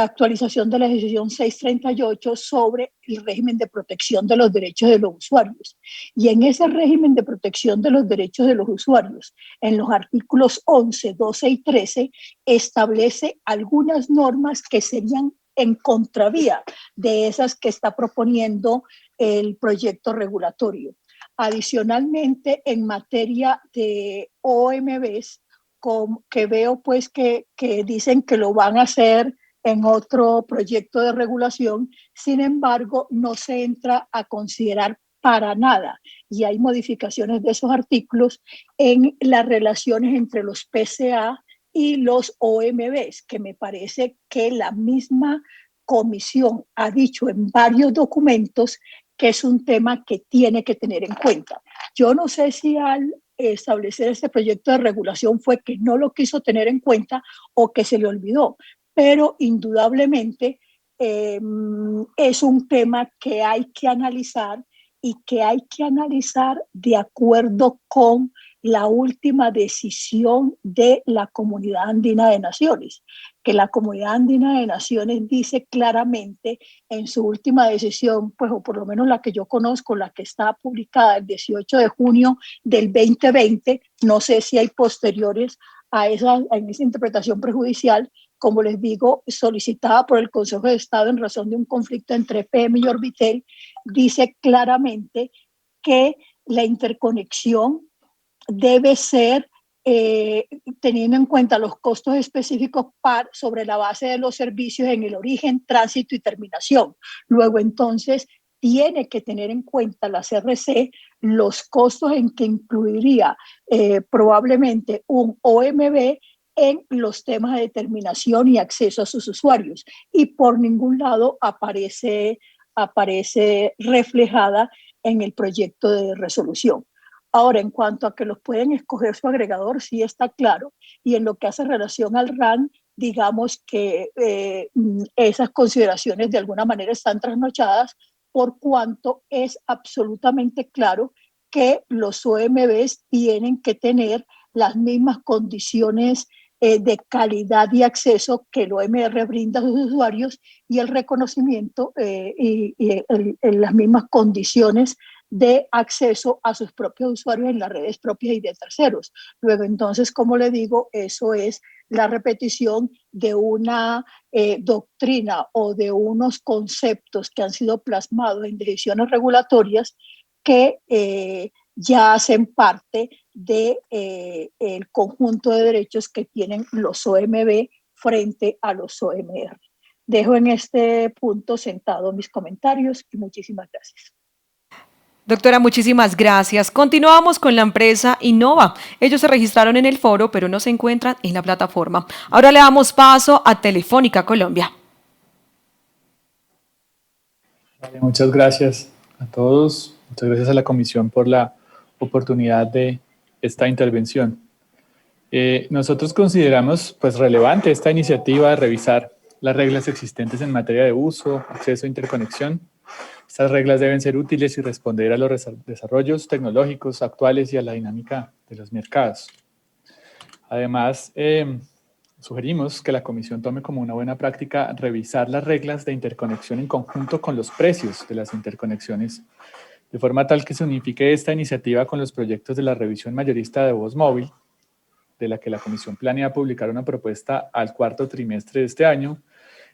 actualización de la decisión 638 sobre el régimen de protección de los derechos de los usuarios. Y en ese régimen de protección de los derechos de los usuarios, en los artículos 11, 12 y 13, establece algunas normas que serían en contravía de esas que está proponiendo el proyecto regulatorio. Adicionalmente, en materia de OMBs, que veo pues que dicen que lo van a hacer en otro proyecto de regulación, sin embargo, no se entra a considerar para nada, y hay modificaciones de esos artículos en las relaciones entre los PCA y los OMBs, que me parece que la misma comisión ha dicho en varios documentos que es un tema que tiene que tener en cuenta. Yo no sé si al establecer este proyecto de regulación fue que no lo quiso tener en cuenta o que se le olvidó, pero indudablemente es un tema que hay que analizar y que hay que analizar de acuerdo con la última decisión de la Comunidad Andina de Naciones, que la Comunidad Andina de Naciones dice claramente en su última decisión, pues, o por lo menos la que yo conozco, la que está publicada el 18 de junio del 2020, no sé si hay posteriores a esa interpretación prejudicial, como les digo, solicitada por el Consejo de Estado en razón de un conflicto entre EPM y Orbitel, dice claramente que la interconexión debe ser teniendo en cuenta los costos específicos sobre la base de los servicios en el origen, tránsito y terminación. Luego, entonces, tiene que tener en cuenta la CRC los costos en que incluiría probablemente un OMB en los temas de determinación y acceso a sus usuarios. Y por ningún lado aparece reflejada en el proyecto de resolución. Ahora, en cuanto a que los pueden escoger su agregador, sí está claro. Y en lo que hace relación al RAN, digamos que esas consideraciones de alguna manera están trasnochadas, por cuanto es absolutamente claro que los OMBs tienen que tener las mismas condiciones de calidad y acceso que el OMR brinda a sus usuarios y el reconocimiento y las mismas condiciones de acceso a sus propios usuarios en las redes propias y de terceros. Luego, entonces, como le digo, eso es la repetición de una doctrina o de unos conceptos que han sido plasmados en decisiones regulatorias que ya hacen parte del conjunto de derechos que tienen los OMB frente a los OMR. Dejo en este punto sentado mis comentarios y muchísimas gracias. Doctora, muchísimas gracias. Continuamos con la empresa Innova. Ellos se registraron en el foro, pero no se encuentran en la plataforma. Ahora le damos paso a Telefónica Colombia. Vale, muchas gracias a todos. Muchas gracias a la comisión por la oportunidad de esta intervención. Nosotros consideramos pues relevante esta iniciativa de revisar las reglas existentes en materia de uso, acceso e interconexión. Estas reglas deben ser útiles y responder a los desarrollos tecnológicos actuales y a la dinámica de los mercados. Además, sugerimos que la Comisión tome como una buena práctica revisar las reglas de interconexión en conjunto con los precios de las interconexiones, de forma tal que se unifique esta iniciativa con los proyectos de la revisión mayorista de voz móvil, de la que la Comisión planea publicar una propuesta al cuarto trimestre de este año,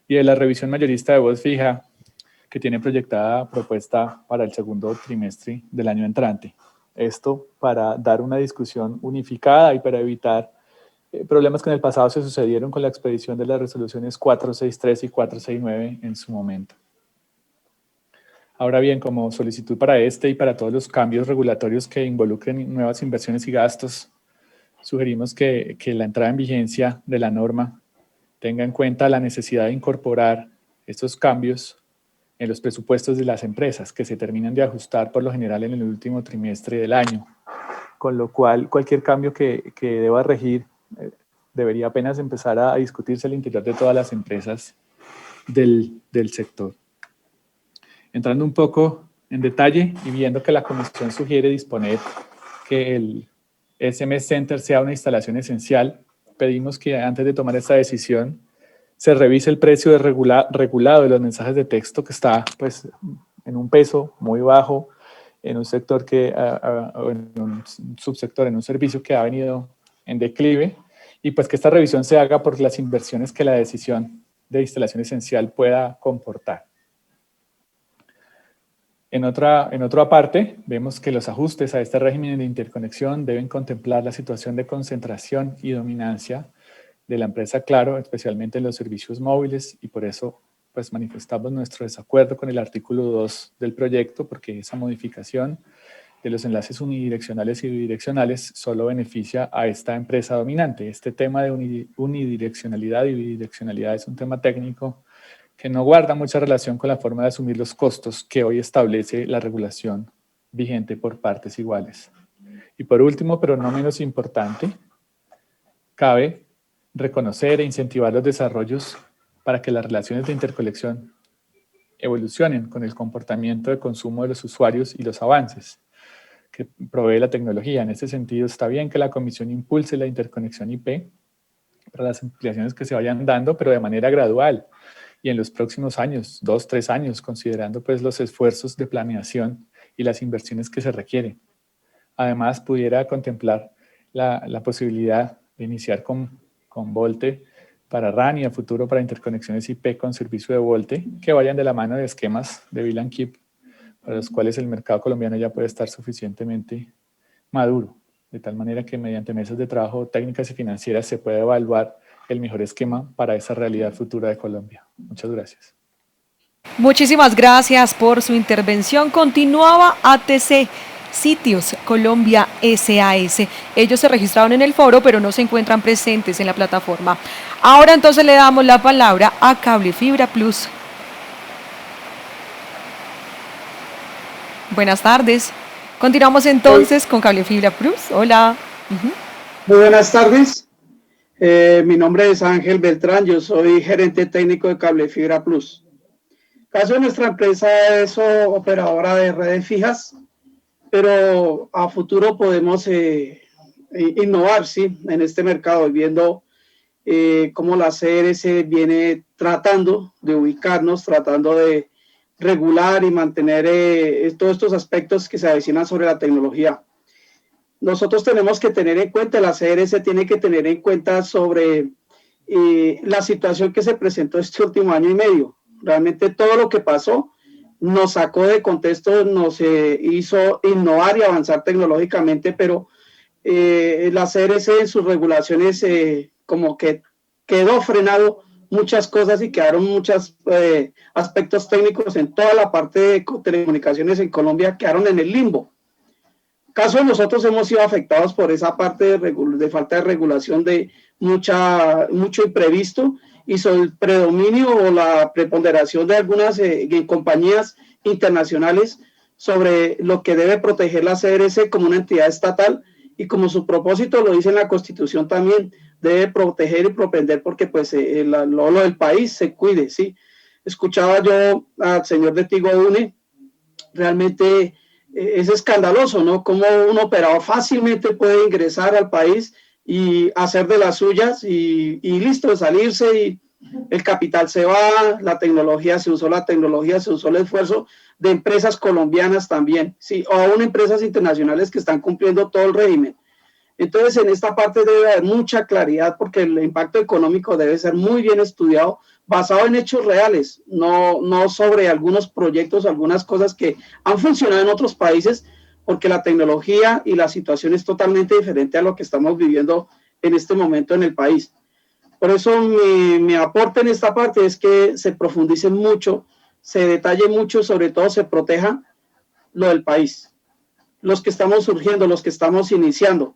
y de la revisión mayorista de voz fija, que tiene proyectada propuesta para el segundo trimestre del año entrante. Esto para dar una discusión unificada y para evitar problemas que en el pasado se sucedieron con la expedición de las resoluciones 463 y 469 en su momento. Ahora bien, como solicitud para este y para todos los cambios regulatorios que involucren nuevas inversiones y gastos, sugerimos que la entrada en vigencia de la norma tenga en cuenta la necesidad de incorporar estos cambios en los presupuestos de las empresas, que se terminan de ajustar por lo general en el último trimestre del año, con lo cual cualquier cambio que deba regir debería apenas empezar a discutirse al interior de todas las empresas del sector. Entrando un poco en detalle y viendo que la Comisión sugiere disponer que el SMS Center sea una instalación esencial, pedimos que antes de tomar esta decisión se revise el precio regulado de los mensajes de texto, que está pues en un peso muy bajo, en un sector en un subsector, en un servicio que ha venido en declive, y pues que esta revisión se haga por las inversiones que la decisión de instalación esencial pueda comportar. En otra parte, vemos que los ajustes a este régimen de interconexión deben contemplar la situación de concentración y dominancia de la empresa Claro, especialmente en los servicios móviles, y por eso pues manifestamos nuestro desacuerdo con el artículo 2 del proyecto, porque esa modificación de los enlaces unidireccionales y bidireccionales solo beneficia a esta empresa dominante. Este tema de unidireccionalidad y bidireccionalidad es un tema técnico que no guarda mucha relación con la forma de asumir los costos que hoy establece la regulación vigente por partes iguales. Y por último, pero no menos importante, cabe reconocer e incentivar los desarrollos para que las relaciones de interconexión evolucionen con el comportamiento de consumo de los usuarios y los avances que provee la tecnología. En este sentido, está bien que la Comisión impulse la interconexión IP para las ampliaciones que se vayan dando, pero de manera gradual y en los próximos años, 2, 3 años, considerando pues los esfuerzos de planeación y las inversiones que se requieren. Además, pudiera contemplar la posibilidad de iniciar con VoLTE para RAN y a futuro para interconexiones IP con servicio de VoLTE que vayan de la mano de esquemas de Bill and Keep, para los cuales el mercado colombiano ya puede estar suficientemente maduro, de tal manera que mediante mesas de trabajo técnicas y financieras se puede evaluar el mejor esquema para esa realidad futura de Colombia. Muchas gracias. Muchísimas gracias por su intervención. Continuaba ATC Sitios Colombia SAS. Ellos se registraron en el foro, pero no se encuentran presentes en la plataforma. Ahora entonces le damos la palabra a Cable Fibra Plus. Buenas tardes. Continuamos entonces con Cable Fibra Plus. Hola. Muy buenas tardes. Mi nombre es Ángel Beltrán. Yo soy gerente técnico de Cable Fibra Plus. El caso de nuestra empresa es operadora de redes fijas, pero a futuro podemos innovar, ¿sí?, en este mercado, viendo cómo la CRC viene tratando de ubicarnos, tratando de regular y mantener todos estos aspectos que se avecinan sobre la tecnología. Nosotros tenemos que tener en cuenta, la CRC tiene que tener en cuenta sobre la situación que se presentó este último año y medio. Realmente todo lo que pasó nos sacó de contexto, nos hizo innovar y avanzar tecnológicamente, pero la CRC en sus regulaciones como que quedó frenado muchas cosas y quedaron muchos aspectos técnicos en toda la parte de telecomunicaciones en Colombia, quedaron en el limbo. Caso de nosotros hemos sido afectados por esa parte de falta de regulación, de mucho imprevisto y sobre el predominio o la preponderación de algunas compañías internacionales sobre lo que debe proteger la CRC como una entidad estatal, y como su propósito lo dice en la Constitución también, debe proteger y propender porque pues lo del país se cuide, ¿sí? Escuchaba yo al señor de Tigo Une, realmente es escandaloso, ¿no? Cómo un operador fácilmente puede ingresar al país y hacer de las suyas y listo, salirse, y el capital se va, la tecnología se usó, el esfuerzo de empresas colombianas también, sí, o aún empresas internacionales que están cumpliendo todo el régimen. Entonces, en esta parte debe haber mucha claridad porque el impacto económico debe ser muy bien estudiado, basado en hechos reales, no sobre algunos proyectos, algunas cosas que han funcionado en otros países, porque la tecnología y la situación es totalmente diferente a lo que estamos viviendo en este momento en el país. Por eso mi aporte en esta parte es que se profundice mucho, se detalle mucho, sobre todo se proteja lo del país, los que estamos surgiendo, los que estamos iniciando.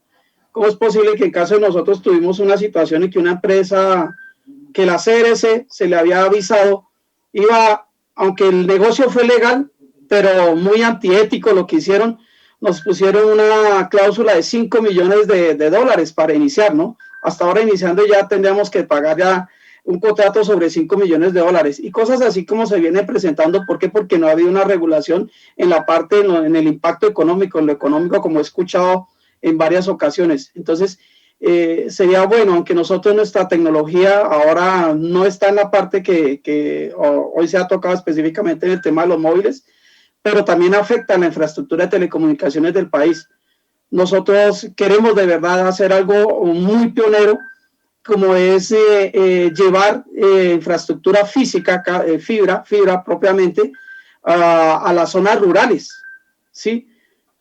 ¿Cómo es posible que en caso de nosotros tuvimos una situación en que una empresa que la CRC se le había avisado, aunque el negocio fue legal, pero muy antiético lo que hicieron, nos pusieron una cláusula de $5 millones para iniciar, ¿no? Hasta ahora iniciando ya tendríamos que pagar ya un contrato sobre $5 millones y cosas así como se viene presentando. ¿Por qué? Porque no ha habido una regulación en la parte, en el impacto económico, en lo económico, como he escuchado en varias ocasiones. Entonces, sería bueno, aunque nosotros nuestra tecnología ahora no está en la parte que hoy se ha tocado específicamente en el tema de los móviles, pero también afecta a la infraestructura de telecomunicaciones del país. Nosotros queremos de verdad hacer algo muy pionero, como es llevar infraestructura física, fibra propiamente, a las zonas rurales, ¿sí?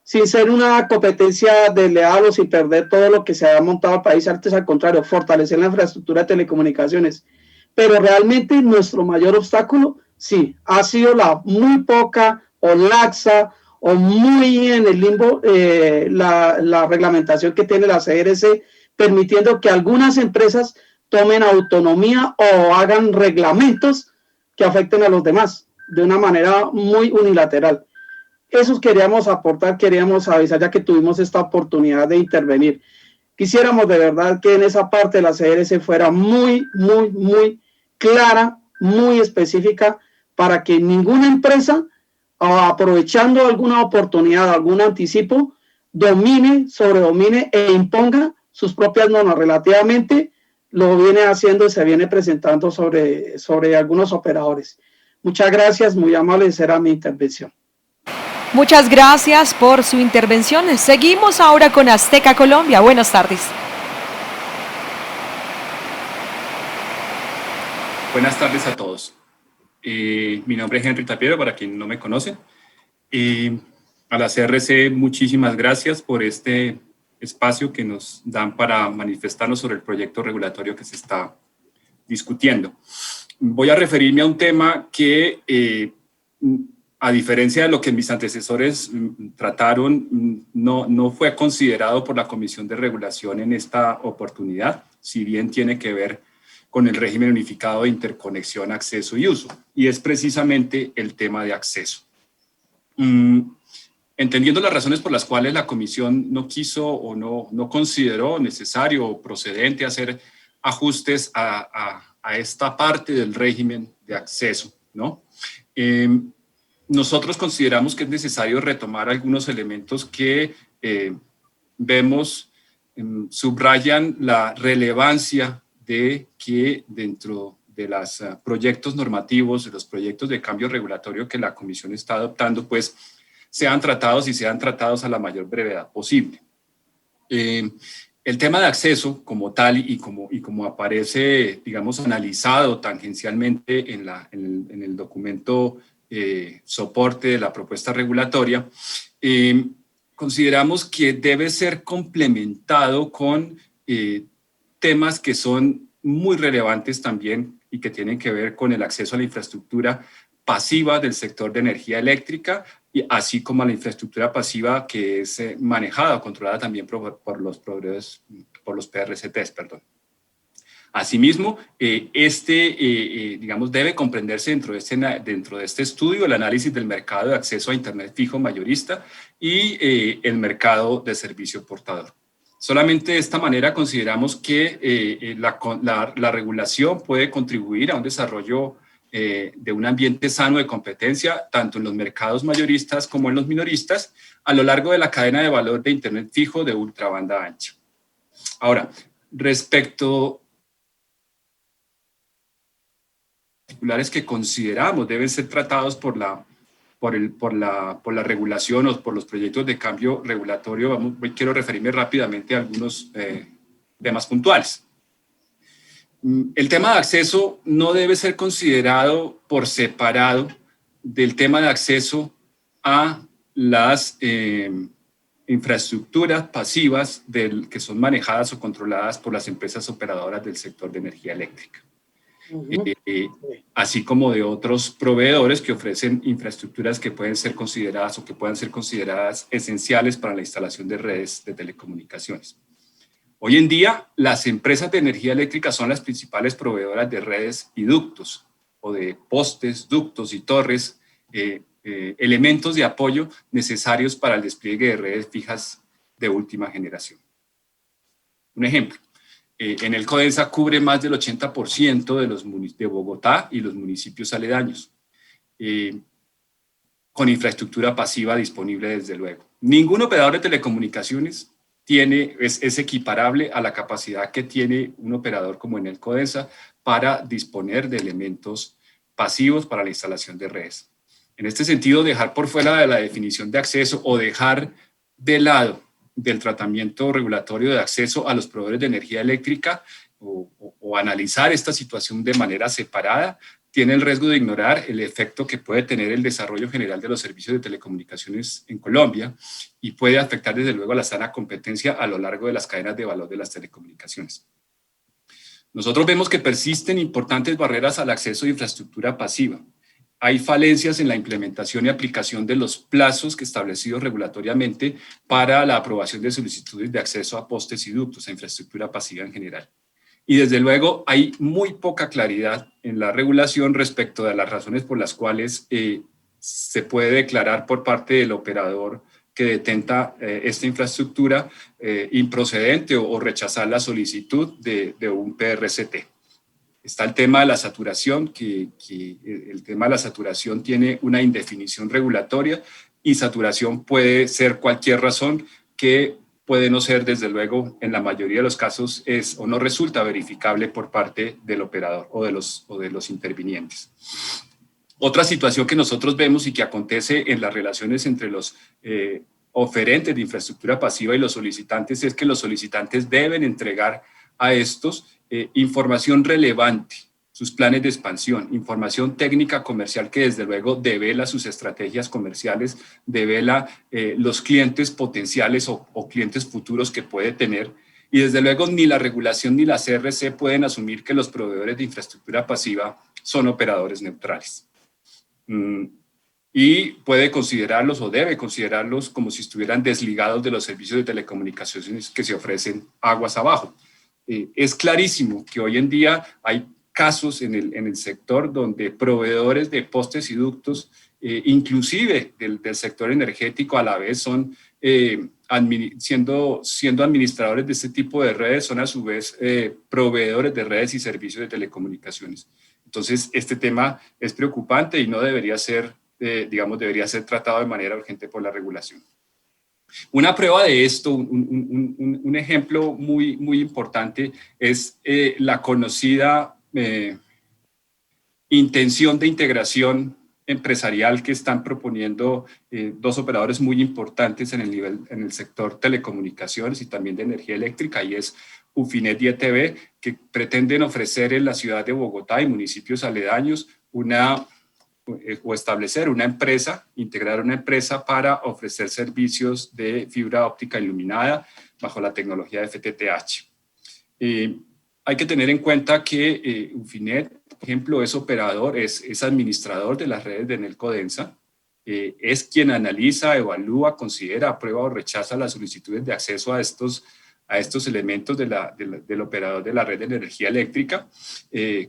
Sin ser una competencia desleal o sin perder todo lo que se ha montado al país, antes al contrario, fortalecer la infraestructura de telecomunicaciones. Pero realmente nuestro mayor obstáculo, sí, ha sido la muy poca o laxa o muy en el limbo la reglamentación que tiene la CRC, permitiendo que algunas empresas tomen autonomía o hagan reglamentos que afecten a los demás de una manera muy unilateral. Eso queríamos aportar, queríamos avisar, ya que tuvimos esta oportunidad de intervenir. Quisiéramos de verdad que en esa parte de la CRC fuera muy clara, muy específica, para que ninguna empresa, aprovechando alguna oportunidad, algún anticipo, sobredomine e imponga sus propias normas. Relativamente lo viene haciendo y se viene presentando sobre algunos operadores. Muchas gracias, muy amable, será mi intervención. Muchas gracias por su intervención. Seguimos ahora con Azteca Colombia. Buenas tardes. Buenas tardes a todos. Mi nombre es Henry Tapiero, para quien no me conoce. A la CRC, muchísimas gracias por este espacio que nos dan para manifestarnos sobre el proyecto regulatorio que se está discutiendo. Voy a referirme a un tema que, a diferencia de lo que mis antecesores trataron, no fue considerado por la Comisión de Regulación en esta oportunidad, si bien tiene que ver con el régimen unificado de interconexión, acceso y uso, y es precisamente el tema de acceso. Entendiendo las razones por las cuales la Comisión no quiso o no consideró necesario o procedente hacer ajustes a esta parte del régimen de acceso, ¿no? Nosotros consideramos que es necesario retomar algunos elementos que vemos subrayan la relevancia de que dentro de los proyectos normativos, de los proyectos de cambio regulatorio que la Comisión está adoptando, pues sean tratados a la mayor brevedad posible. El tema de acceso como tal y como aparece, digamos, analizado tangencialmente en el documento soporte de la propuesta regulatoria, consideramos que debe ser complementado con temas que son muy relevantes también y que tienen que ver con el acceso a la infraestructura pasiva del sector de energía eléctrica, y así como a la infraestructura pasiva que es manejada o controlada también por los proveedores, por los PRCTs, perdón. Asimismo, digamos, debe comprenderse dentro de este estudio el análisis del mercado de acceso a Internet fijo mayorista y el mercado de servicio portador. Solamente de esta manera consideramos que la regulación puede contribuir a un desarrollo de un ambiente sano de competencia, tanto en los mercados mayoristas como en los minoristas, a lo largo de la cadena de valor de Internet fijo de ultrabanda ancha. Ahora, respecto particulares que consideramos deben ser tratados por la regulación o por los proyectos de cambio regulatorio, quiero referirme rápidamente a algunos temas puntuales. El tema de acceso no debe ser considerado por separado del tema de acceso a las infraestructuras pasivas que son manejadas o controladas por las empresas operadoras del sector de energía eléctrica. Así como de otros proveedores que ofrecen infraestructuras que pueden ser consideradas o que puedan ser consideradas esenciales para la instalación de redes de telecomunicaciones. Hoy en día, las empresas de energía eléctrica son las principales proveedoras de redes y ductos, o de postes, ductos y torres, elementos de apoyo necesarios para el despliegue de redes fijas de última generación. Un ejemplo. En el CODENSA cubre más del 80% de Bogotá y los municipios aledaños, con infraestructura pasiva disponible desde luego. Ningún operador de telecomunicaciones es equiparable a la capacidad que tiene un operador como Enel Codensa para disponer de elementos pasivos para la instalación de redes. En este sentido, dejar por fuera de la definición de acceso o dejar de lado del tratamiento regulatorio de acceso a los proveedores de energía eléctrica o analizar esta situación de manera separada, tiene el riesgo de ignorar el efecto que puede tener el desarrollo general de los servicios de telecomunicaciones en Colombia y puede afectar desde luego a la sana competencia a lo largo de las cadenas de valor de las telecomunicaciones. Nosotros vemos que persisten importantes barreras al acceso a infraestructura pasiva. Hay falencias en la implementación y aplicación de los plazos que establecidos regulatoriamente para la aprobación de solicitudes de acceso a postes y ductos, a infraestructura pasiva en general. Y desde luego hay muy poca claridad en la regulación respecto de las razones por las cuales se puede declarar por parte del operador que detenta esta infraestructura improcedente o rechazar la solicitud de un PRCT. Está el tema de la saturación, que el tema de la saturación tiene una indefinición regulatoria y saturación puede ser cualquier razón que puede no ser, desde luego, en la mayoría de los casos es o no resulta verificable por parte del operador o de los intervinientes. Otra situación que nosotros vemos y que acontece en las relaciones entre los oferentes de infraestructura pasiva y los solicitantes es que los solicitantes deben entregar a estos información relevante, sus planes de expansión, información técnica comercial que desde luego devela sus estrategias comerciales, devela los clientes potenciales o clientes futuros que puede tener, y desde luego ni la regulación ni la CRC pueden asumir que los proveedores de infraestructura pasiva son operadores neutrales. Y puede considerarlos o debe considerarlos como si estuvieran desligados de los servicios de telecomunicaciones que se ofrecen aguas abajo. Es clarísimo que hoy en día hay casos en el sector donde proveedores de postes y ductos, inclusive del sector energético, a la vez son, siendo administradores de este tipo de redes, son a su vez proveedores de redes y servicios de telecomunicaciones. Entonces, este tema es preocupante y no debería ser, debería ser tratado de manera urgente por la regulación. Una prueba de esto, un ejemplo muy importante es la conocida intención de integración empresarial que están proponiendo dos operadores muy importantes en el sector telecomunicaciones y también de energía eléctrica, y es Ufinet y ETB, que pretenden ofrecer en la ciudad de Bogotá y municipios aledaños o establecer una empresa, integrar una empresa para ofrecer servicios de fibra óptica iluminada bajo la tecnología de FTTH. Hay que tener en cuenta que Ufinet, por ejemplo, es operador, es administrador de las redes de Enel Codensa, es quien analiza, evalúa, considera, aprueba o rechaza las solicitudes de acceso a estos elementos del operador de la red de energía eléctrica,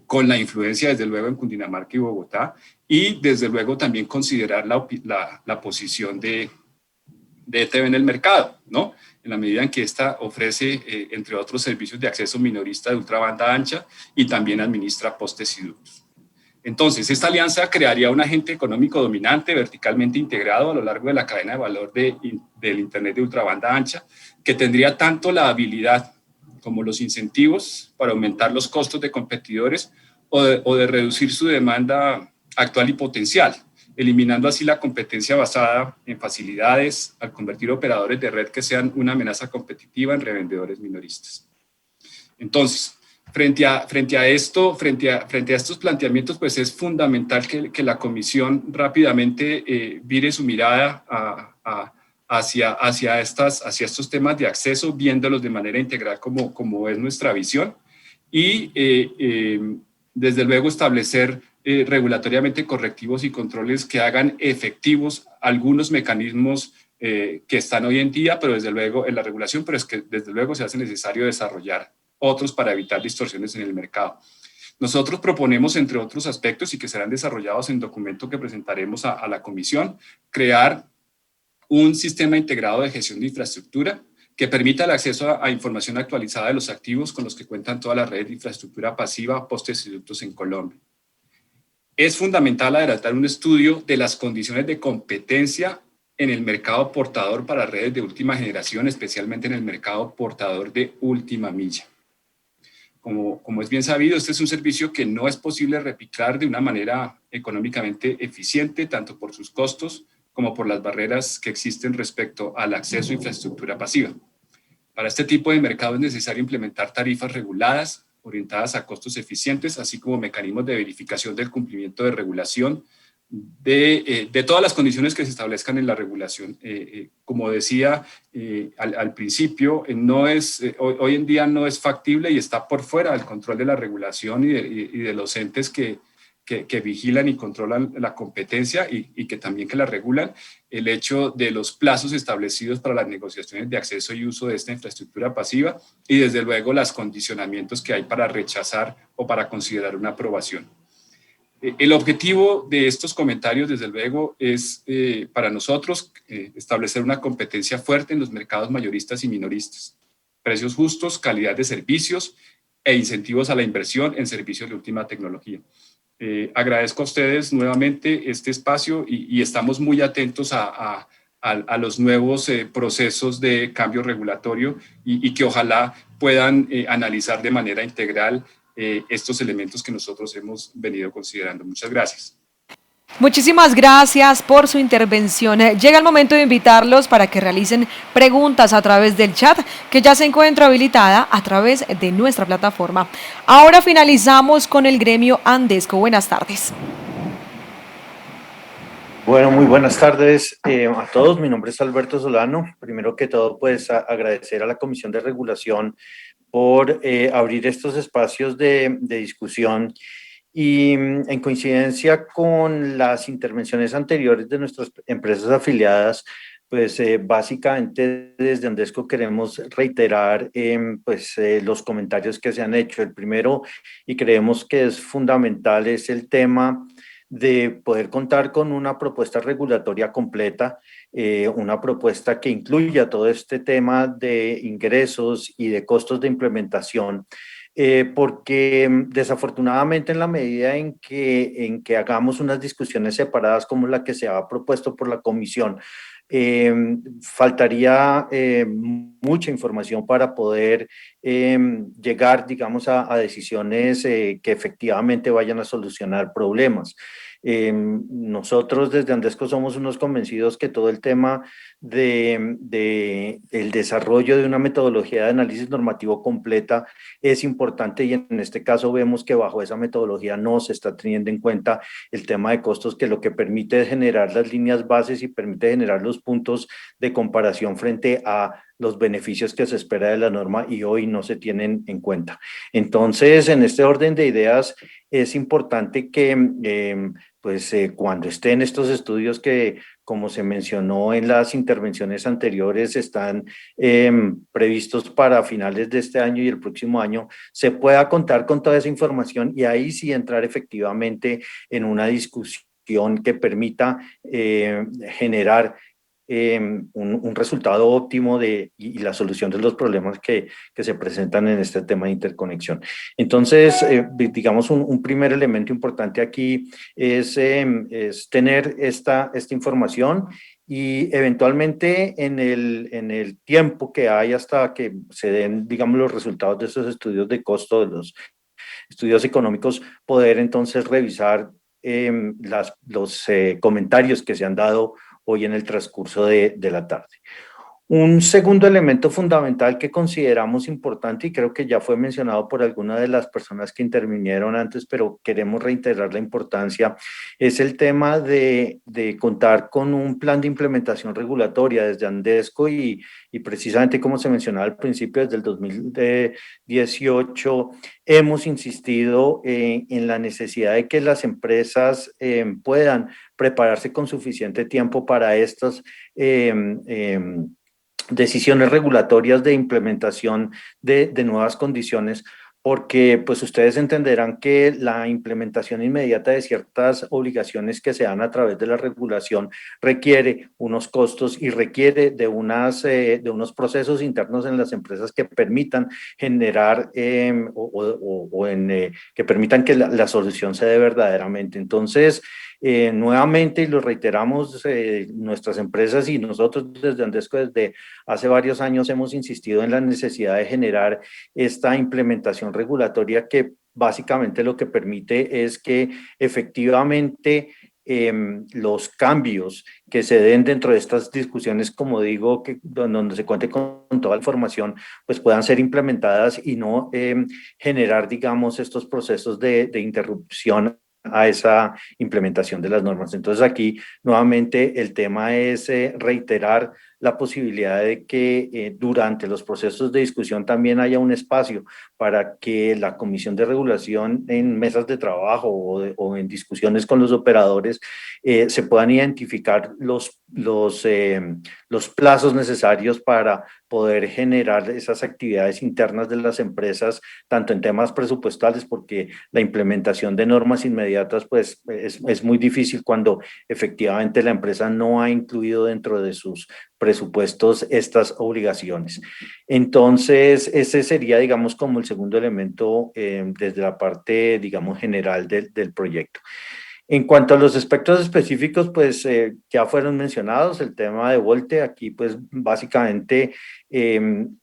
con la influencia desde luego en Cundinamarca y Bogotá, y desde luego también considerar la posición de ETB en el mercado, ¿no? En la medida en que ésta ofrece, entre otros, servicios de acceso minorista de ultrabanda ancha y también administra postes y ductos. Entonces, esta alianza crearía un agente económico dominante, verticalmente integrado a lo largo de la cadena de valor del Internet de ultrabanda ancha, que tendría tanto la habilidad como los incentivos para aumentar los costos de competidores o de reducir su demanda actual y potencial, eliminando así la competencia basada en facilidades al convertir operadores de red que sean una amenaza competitiva en revendedores minoristas. Entonces, frente a estos planteamientos, pues es fundamental que la Comisión rápidamente vire su mirada hacia estos temas de acceso, viéndolos de manera integral como es nuestra visión, y desde luego establecer regulatoriamente correctivos y controles que hagan efectivos algunos mecanismos que están hoy en día, pero desde luego en la regulación, pero es que desde luego se hace necesario desarrollar otros para evitar distorsiones en el mercado. Nosotros proponemos, entre otros aspectos, y que serán desarrollados en documento que presentaremos a la Comisión, crear un sistema integrado de gestión de infraestructura que permita el acceso a información actualizada de los activos con los que cuentan todas las redes de infraestructura pasiva, postes y ductos en Colombia. Es fundamental adelantar un estudio de las condiciones de competencia en el mercado portador para redes de última generación, especialmente en el mercado portador de última milla. Como es bien sabido, este es un servicio que no es posible replicar de una manera económicamente eficiente, tanto por sus costos como por las barreras que existen respecto al acceso a infraestructura pasiva. Para este tipo de mercado es necesario implementar tarifas reguladas, orientadas a costos eficientes, así como mecanismos de verificación del cumplimiento de regulación de todas las condiciones que se establezcan en la regulación. Como decía al principio, hoy en día no es factible y está por fuera del control de la regulación y de los entes que vigilan y controlan la competencia y que también que la regulan, el hecho de los plazos establecidos para las negociaciones de acceso y uso de esta infraestructura pasiva y desde luego los condicionamientos que hay para rechazar o para considerar una aprobación. El objetivo de estos comentarios, desde luego, es para nosotros establecer una competencia fuerte en los mercados mayoristas y minoristas, precios justos, calidad de servicios e incentivos a la inversión en servicios de última tecnología. Agradezco a ustedes nuevamente este espacio y estamos muy atentos a los nuevos procesos de cambio regulatorio y que ojalá puedan analizar de manera integral estos elementos que nosotros hemos venido considerando. Muchas gracias. Muchísimas gracias por su intervención. Llega el momento de invitarlos para que realicen preguntas a través del chat que ya se encuentra habilitada a través de nuestra plataforma. Ahora finalizamos con el gremio Andesco. Buenas tardes. Bueno, muy buenas tardes a todos. Mi nombre es Alberto Solano. Primero que todo, pues agradecer a la Comisión de Regulación por abrir estos espacios de discusión y en coincidencia con las intervenciones anteriores de nuestras empresas afiliadas, pues básicamente desde Andesco queremos reiterar los comentarios que se han hecho. El primero, y creemos que es fundamental, es el tema de poder contar con una propuesta regulatoria completa, una propuesta que incluya todo este tema de ingresos y de costos de implementación, porque desafortunadamente en la medida en que hagamos unas discusiones separadas como la que se ha propuesto por la Comisión, faltaría mucha información para poder llegar, digamos, a decisiones que efectivamente vayan a solucionar problemas. Nosotros desde Andesco somos unos convencidos que todo el tema de el desarrollo de una metodología de análisis normativo completa es importante y en este caso vemos que bajo esa metodología no se está teniendo en cuenta el tema de costos, que lo que permite es generar las líneas bases y permite generar los puntos de comparación frente a los beneficios que se espera de la norma y hoy no se tienen en cuenta. Entonces, en este orden de ideas, es importante que cuando estén estos estudios que, como se mencionó en las intervenciones anteriores, están previstos para finales de este año y el próximo año, se pueda contar con toda esa información y ahí sí entrar efectivamente en una discusión que permita generar un resultado óptimo y la solución de los problemas que se presentan en este tema de interconexión. Entonces, digamos, un primer elemento importante aquí es tener esta información y eventualmente en el tiempo que hay hasta que se den, digamos, los resultados de esos estudios de costo, de los estudios económicos, poder entonces revisar los comentarios que se han dado hoy en el transcurso de la tarde. Un segundo elemento fundamental que consideramos importante y creo que ya fue mencionado por alguna de las personas que intervinieron antes, pero queremos reiterar la importancia, es el tema de contar con un plan de implementación regulatoria desde Andesco y precisamente como se mencionaba al principio, desde el 2018 hemos insistido en la necesidad de que las empresas puedan prepararse con suficiente tiempo para estas decisiones regulatorias de implementación de nuevas condiciones, porque pues ustedes entenderán que la implementación inmediata de ciertas obligaciones que se dan a través de la regulación requiere unos costos y requiere de unos procesos internos en las empresas que permitan generar que permitan que la solución se dé verdaderamente. Entonces, Nuevamente, y lo reiteramos, nuestras empresas y nosotros desde Andesco desde hace varios años hemos insistido en la necesidad de generar esta implementación regulatoria que básicamente lo que permite es que efectivamente los cambios que se den dentro de estas discusiones, como digo, que donde se cuente con toda la información, pues puedan ser implementadas y no generar, digamos, estos procesos de interrupción a esa implementación de las normas. Entonces aquí nuevamente el tema es reiterar la posibilidad de que durante los procesos de discusión también haya un espacio para que la Comisión de Regulación en mesas de trabajo o en discusiones con los operadores se puedan identificar los plazos necesarios para poder generar esas actividades internas de las empresas, tanto en temas presupuestales, porque la implementación de normas inmediatas pues es muy difícil cuando efectivamente la empresa no ha incluido dentro de sus presupuestos estas obligaciones. Entonces, ese sería, digamos, como el segundo elemento desde la parte, digamos, general del proyecto. En cuanto a los aspectos específicos, pues ya fueron mencionados, el tema de Volte, aquí pues básicamente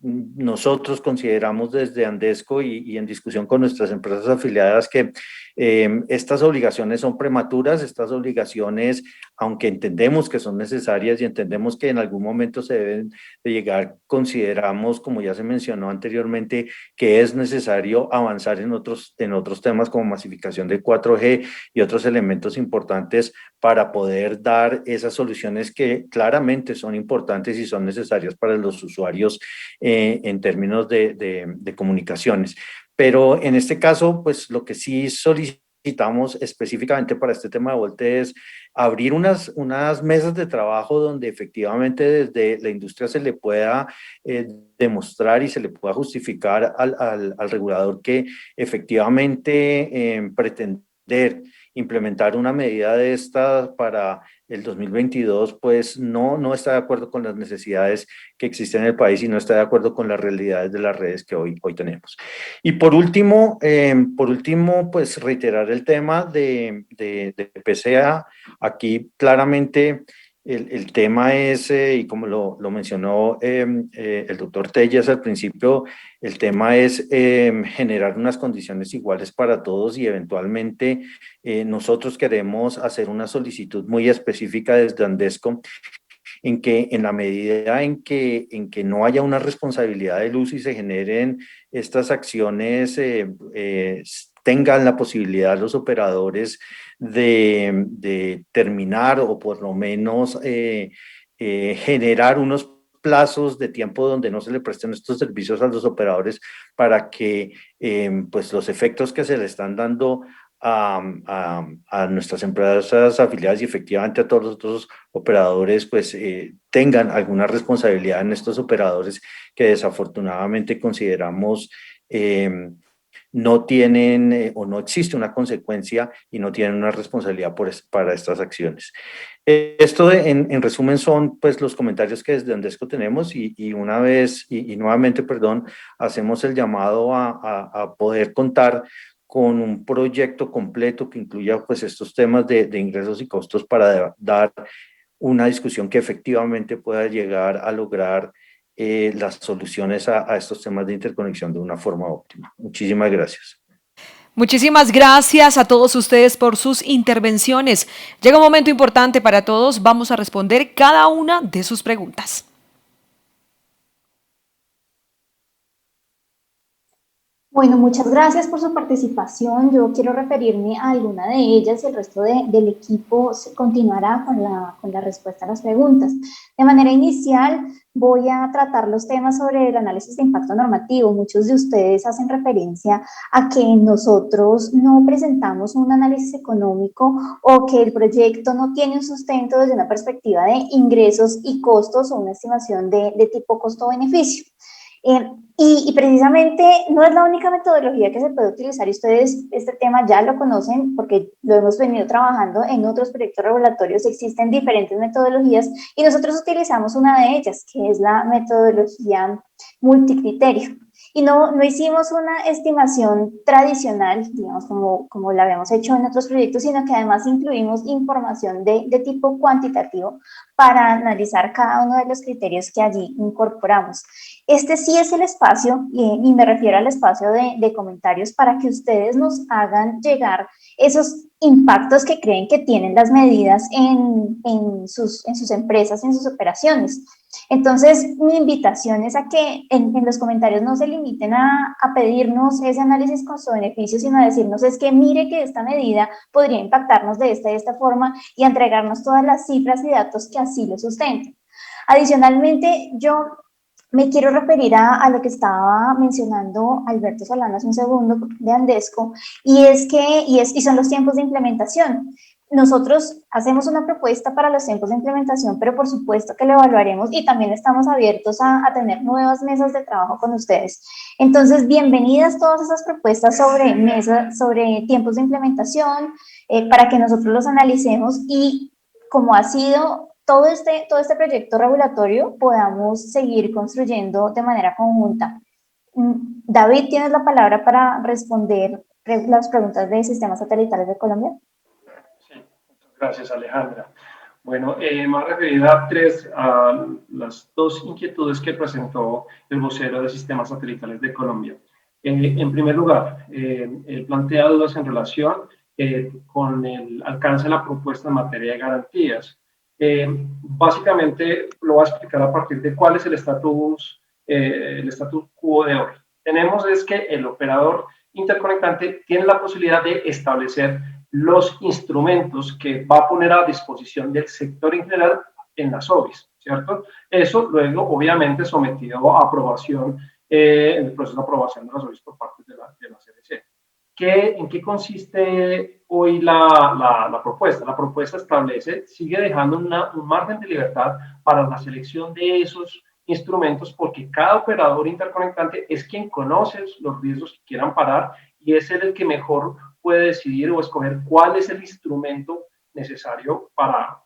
nosotros consideramos desde Andesco y en discusión con nuestras empresas afiliadas que estas obligaciones son prematuras, estas obligaciones, aunque entendemos que son necesarias y entendemos que en algún momento se deben de llegar, consideramos, como ya se mencionó anteriormente, que es necesario avanzar en otros temas como masificación de 4G y otros elementos importantes para poder dar esas soluciones que claramente son importantes y son necesarias para los usuarios en términos de comunicaciones. Pero en este caso, pues lo que sí solicitamos específicamente para este tema de Volte es abrir unas mesas de trabajo donde efectivamente desde la industria se le pueda demostrar y se le pueda justificar al regulador que efectivamente pretender implementar una medida de esta para el 2022, pues no está de acuerdo con las necesidades que existen en el país y no está de acuerdo con las realidades de las redes que hoy tenemos. Y por último, pues reiterar el tema de PCA. Aquí claramente el tema es, y como lo mencionó el doctor Tellas al principio, el tema es generar unas condiciones iguales para todos y eventualmente nosotros queremos hacer una solicitud muy específica desde Andesco en que en la medida en que no haya una responsabilidad del uso y se generen estas acciones, tengan la posibilidad los operadores de terminar o por lo menos generar unos plazos de tiempo donde no se le presten estos servicios a los operadores para que pues los efectos que se le están dando a nuestras empresas afiliadas y efectivamente a todos los otros operadores pues tengan alguna responsabilidad en estos operadores que desafortunadamente consideramos no tienen o no existe una consecuencia y no tienen una responsabilidad para estas acciones. Esto en resumen son pues los comentarios que desde Andesco tenemos y una vez y nuevamente, perdón, hacemos el llamado a poder contar con un proyecto completo que incluya pues estos temas de ingresos y costos para dar una discusión que efectivamente pueda llegar a lograr las soluciones a estos temas de interconexión de una forma óptima. Muchísimas gracias. Muchísimas gracias a todos ustedes por sus intervenciones. Llega un momento importante para todos. Vamos a responder cada una de sus preguntas. Bueno, muchas gracias por su participación. Yo quiero referirme a alguna de ellas y el resto del equipo continuará con la respuesta a las preguntas. De manera inicial, voy a tratar los temas sobre el análisis de impacto normativo. Muchos de ustedes hacen referencia a que nosotros no presentamos un análisis económico o que el proyecto no tiene un sustento desde una perspectiva de ingresos y costos o una estimación de tipo costo-beneficio. Y precisamente no es la única metodología que se puede utilizar y ustedes este tema ya lo conocen porque lo hemos venido trabajando en otros proyectos regulatorios, existen diferentes metodologías y nosotros utilizamos una de ellas que es la metodología multicriterio. Y no hicimos una estimación tradicional, digamos, como la habíamos hecho en otros proyectos, sino que además incluimos información de tipo cuantitativo para analizar cada uno de los criterios que allí incorporamos. Este sí es el espacio, y me refiero al espacio de comentarios, para que ustedes nos hagan llegar esos impactos que creen que tienen las medidas en sus empresas, en sus operaciones. Entonces, mi invitación es a que en los comentarios no se limiten a pedirnos ese análisis costo-beneficio, sino a decirnos es que mire que esta medida podría impactarnos de esta y esta forma, y a entregarnos todas las cifras y datos que así lo sustenten. Adicionalmente, yo me quiero referir a lo que estaba mencionando Alberto Solano hace un segundo de Andesco, y son los tiempos de implementación. Nosotros hacemos una propuesta para los tiempos de implementación, pero por supuesto que lo evaluaremos, y también estamos abiertos a tener nuevas mesas de trabajo con ustedes. Entonces, bienvenidas todas esas propuestas sobre tiempos de implementación, para que nosotros los analicemos y, como ha sido todo este proyecto regulatorio, podamos seguir construyendo de manera conjunta. David, ¿tienes la palabra para responder las preguntas de Sistemas Satelitales de Colombia? Sí, muchas gracias, Alejandra. Bueno, más referida a las dos inquietudes que presentó el vocero de Sistemas Satelitales de Colombia. En primer lugar, él plantea dudas en relación con el alcance de la propuesta en materia de garantías. Básicamente lo voy a explicar a partir de cuál es el status quo de hoy. Tenemos es que el operador interconectante tiene la posibilidad de establecer los instrumentos que va a poner a disposición del sector en general en las OBIs, ¿cierto? Eso luego, obviamente, sometido a aprobación, en el proceso de aprobación de las OBIs por parte de la CRC. ¿En qué consiste hoy la propuesta? La propuesta sigue dejando un margen de libertad para la selección de esos instrumentos, porque cada operador interconectante es quien conoce los riesgos que quieran parar, y es el que mejor puede decidir o escoger cuál es el instrumento necesario para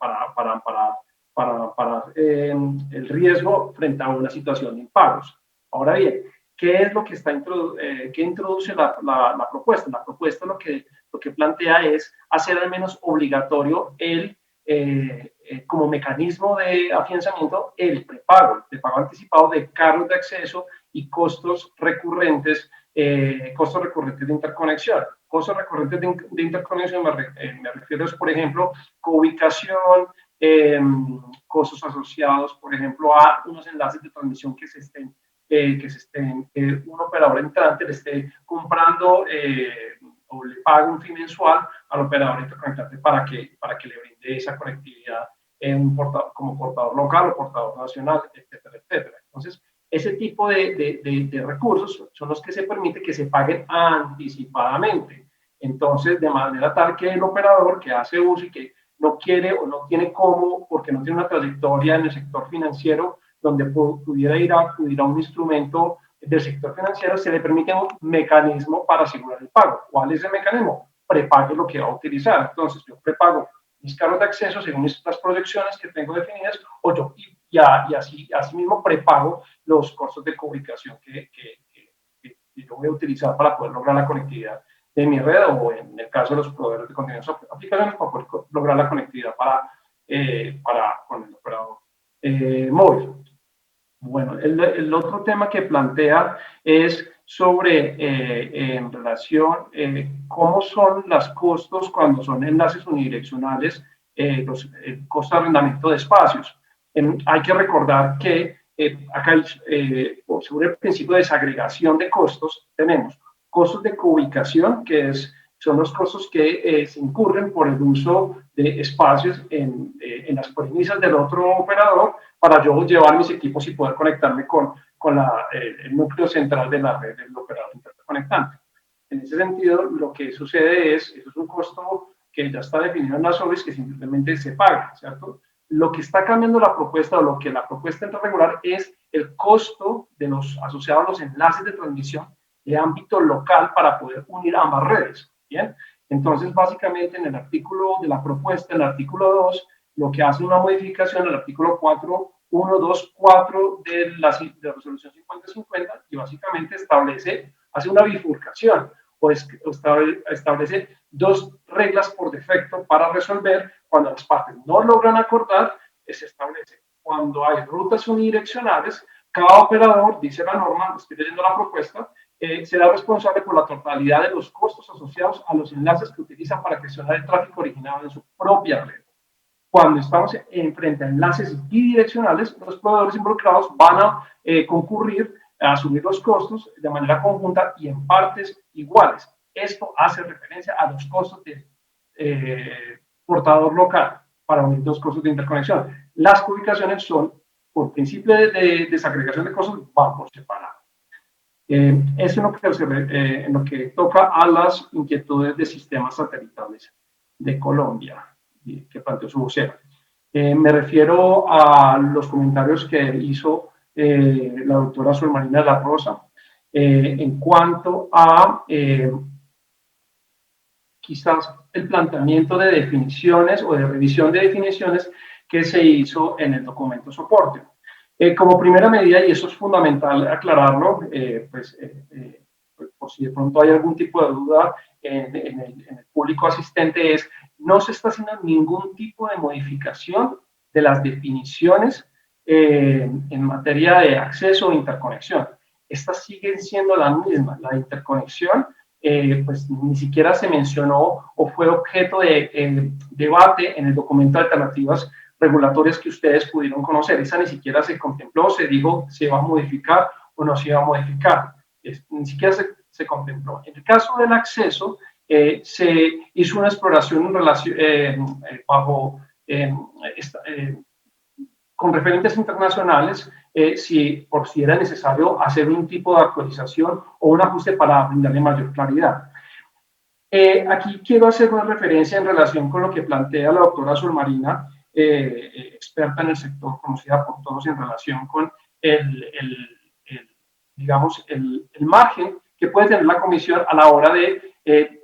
el riesgo frente a una situación de impagos. Ahora bien, ¿qué es lo que qué introduce la propuesta? La propuesta lo que plantea es hacer al menos obligatorio como mecanismo de afianzamiento el prepago anticipado de cargos de acceso y costos recurrentes de interconexión. Costos recurrentes de interconexión me refiero, por ejemplo, co-ubicación, costos asociados, por ejemplo, a unos enlaces de transmisión que un operador entrante le esté comprando o le pague un fin mensual al operador interconectante para que le brinde esa conectividad como portador local o portador nacional, etcétera, etcétera. Entonces, ese tipo de recursos son los que se permite que se paguen anticipadamente. Entonces, de manera tal que el operador que hace uso y que no quiere o no tiene cómo, porque no tiene una trayectoria en el sector financiero donde pudiera acudir a un instrumento del sector financiero, se le permite un mecanismo para asegurar el pago. ¿Cuál es el mecanismo? Prepague lo que va a utilizar. Entonces, yo prepago mis cargos de acceso según las proyecciones que tengo definidas, y así mismo prepago los costos de comunicación que yo voy a utilizar para poder lograr la conectividad de mi red, o en el caso de los proveedores de contenidos aplicaciones, para poder lograr la conectividad con el operador móvil. Bueno, el otro tema que plantea es sobre, en relación, cómo son los costos cuando son enlaces unidireccionales, el costo de arrendamiento de espacios. Hay que recordar que acá, sobre el principio de desagregación de costos, tenemos costos de co-ubicación, son los costos que se incurren por el uso de espacios en las premisas del otro operador, para yo llevar mis equipos y poder conectarme con el núcleo central de la red del operador interconectante. En ese sentido, lo que sucede eso es un costo que ya está definido en las OBIs, que simplemente se paga, ¿cierto? Lo que está cambiando la propuesta, o lo que la propuesta entra a regular, es el costo asociado a los enlaces de transmisión de ámbito local para poder unir ambas redes, ¿bien? Entonces, básicamente, en el artículo de la propuesta, en el artículo 2, lo que hace una modificación al artículo 4 1, 2, 4 de la resolución 5050 y básicamente hace una bifurcación o establece dos reglas por defecto para resolver cuando las partes no logran acordar. Se establece cuando hay rutas unidireccionales, cada operador, dice la norma, estoy leyendo la propuesta, será responsable por la totalidad de los costos asociados a los enlaces que utilizan para gestionar el tráfico originado en su propia red. Cuando estamos frente a enlaces bidireccionales, los proveedores involucrados van a concurrir a asumir los costos de manera conjunta y en partes iguales. Esto hace referencia a los costos de portador local para unir dos costos de interconexión. Las ubicaciones son, por principio de desagregación de costos, van por separado. Eso en lo que toca a las inquietudes de sistemas satelitales de Colombia, que planteó su vocera. Me refiero a los comentarios que hizo la doctora Zulmarina de la Rosa en cuanto a quizás el planteamiento de definiciones o de revisión de definiciones que se hizo en el documento soporte. Como primera medida, y eso es fundamental aclararlo, por si de pronto hay algún tipo de duda en el público asistente, no se está haciendo ningún tipo de modificación de las definiciones en materia de acceso o interconexión. Estas siguen siendo las mismas. La interconexión pues ni siquiera se mencionó o fue objeto de debate en el documento de alternativas regulatorias que ustedes pudieron conocer. Esa ni siquiera se contempló, se va a modificar o no se va a modificar. Ni siquiera se contempló. En el caso del acceso, se hizo una exploración en relación, con referentes internacionales, por si era necesario hacer un tipo de actualización o un ajuste para brindarle mayor claridad. Aquí quiero hacer una referencia en relación con lo que plantea la doctora Zulmarina, experta en el sector, conocida por todos en relación con digamos, el margen que puede tener la comisión a la hora de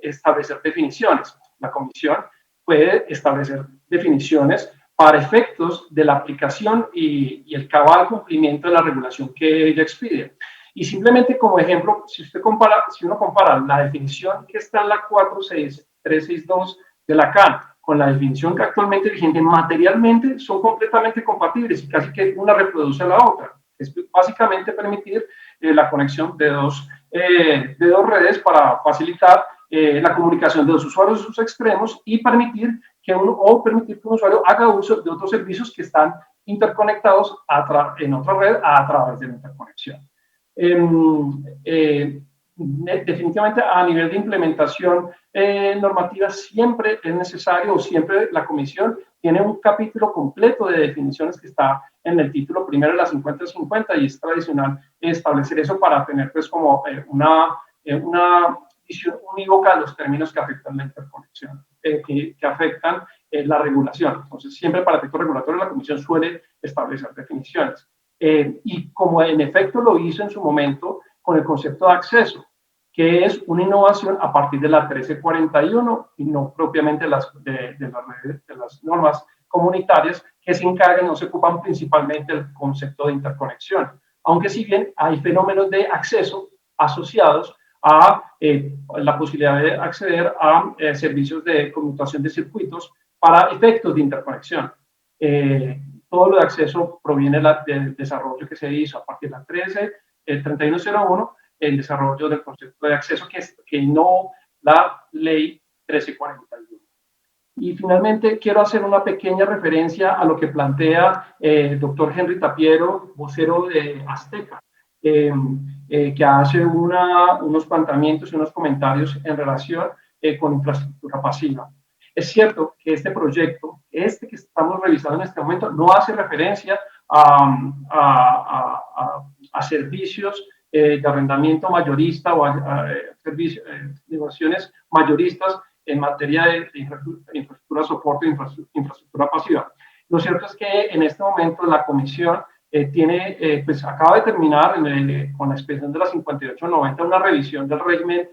establecer definiciones. La comisión puede establecer definiciones para efectos de la aplicación y el cabal cumplimiento de la regulación que ella expide. Y simplemente como ejemplo, si uno compara la definición que está en la 46362 de la CAN con la definición que actualmente vigente, materialmente son completamente compatibles y casi que una reproduce a la otra. Es básicamente permitir la conexión de dos redes para facilitar la comunicación de los usuarios en sus extremos y permitir que un usuario haga uso de otros servicios que están interconectados en otra red a través de la interconexión. Definitivamente a nivel de implementación normativa siempre es necesario, o siempre la comisión tiene un capítulo completo de definiciones que está en el título primero de la 5050 y es tradicional establecer eso para tener pues como una visión unívoca de los términos que afectan la interconexión, que afectan la regulación. Entonces siempre para efectos regulatorios la comisión suele establecer definiciones. Y como en efecto lo hizo en su momento con el concepto de acceso, que es una innovación a partir de la 1341 y no propiamente de las normas comunitarias que se encargan o se ocupan principalmente del concepto de interconexión. Aunque si bien hay fenómenos de acceso asociados a la posibilidad de acceder a servicios de conmutación de circuitos para efectos de interconexión. Todo lo de acceso proviene del desarrollo que se hizo a partir de la 3101, el desarrollo del concepto de acceso, que no la ley 1341. Y finalmente quiero hacer una pequeña referencia a lo que plantea el doctor Henry Tapiero, vocero de Azteca, que hace unos planteamientos y unos comentarios en relación con infraestructura pasiva. Es cierto que este proyecto, que estamos revisando en este momento, no hace referencia a servicios de arrendamiento mayorista o a servicios, negociaciones mayoristas en materia de infraestructura soporte e infraestructura pasiva. Lo cierto es que en este momento la comisión pues acaba de terminar con la expedición de la 5890 una revisión del régimen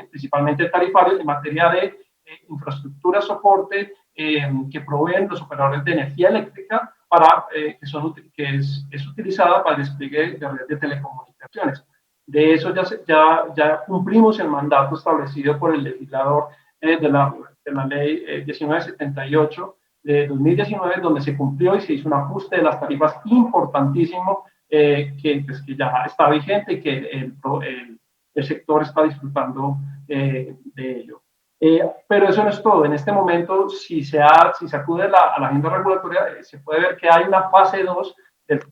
principalmente tarifario en materia de infraestructura, soporte, que proveen los operadores de energía eléctrica para, que es utilizada para el despliegue de redes de telecomunicaciones. De eso ya cumplimos el mandato establecido por el legislador de la ley 1978 de 2019, donde se cumplió y se hizo un ajuste de las tarifas importantísimo que ya está vigente y que el sector está disfrutando de ello. Pero eso no es todo. En este momento, si se acude a la agenda regulatoria, se puede ver que hay una fase 2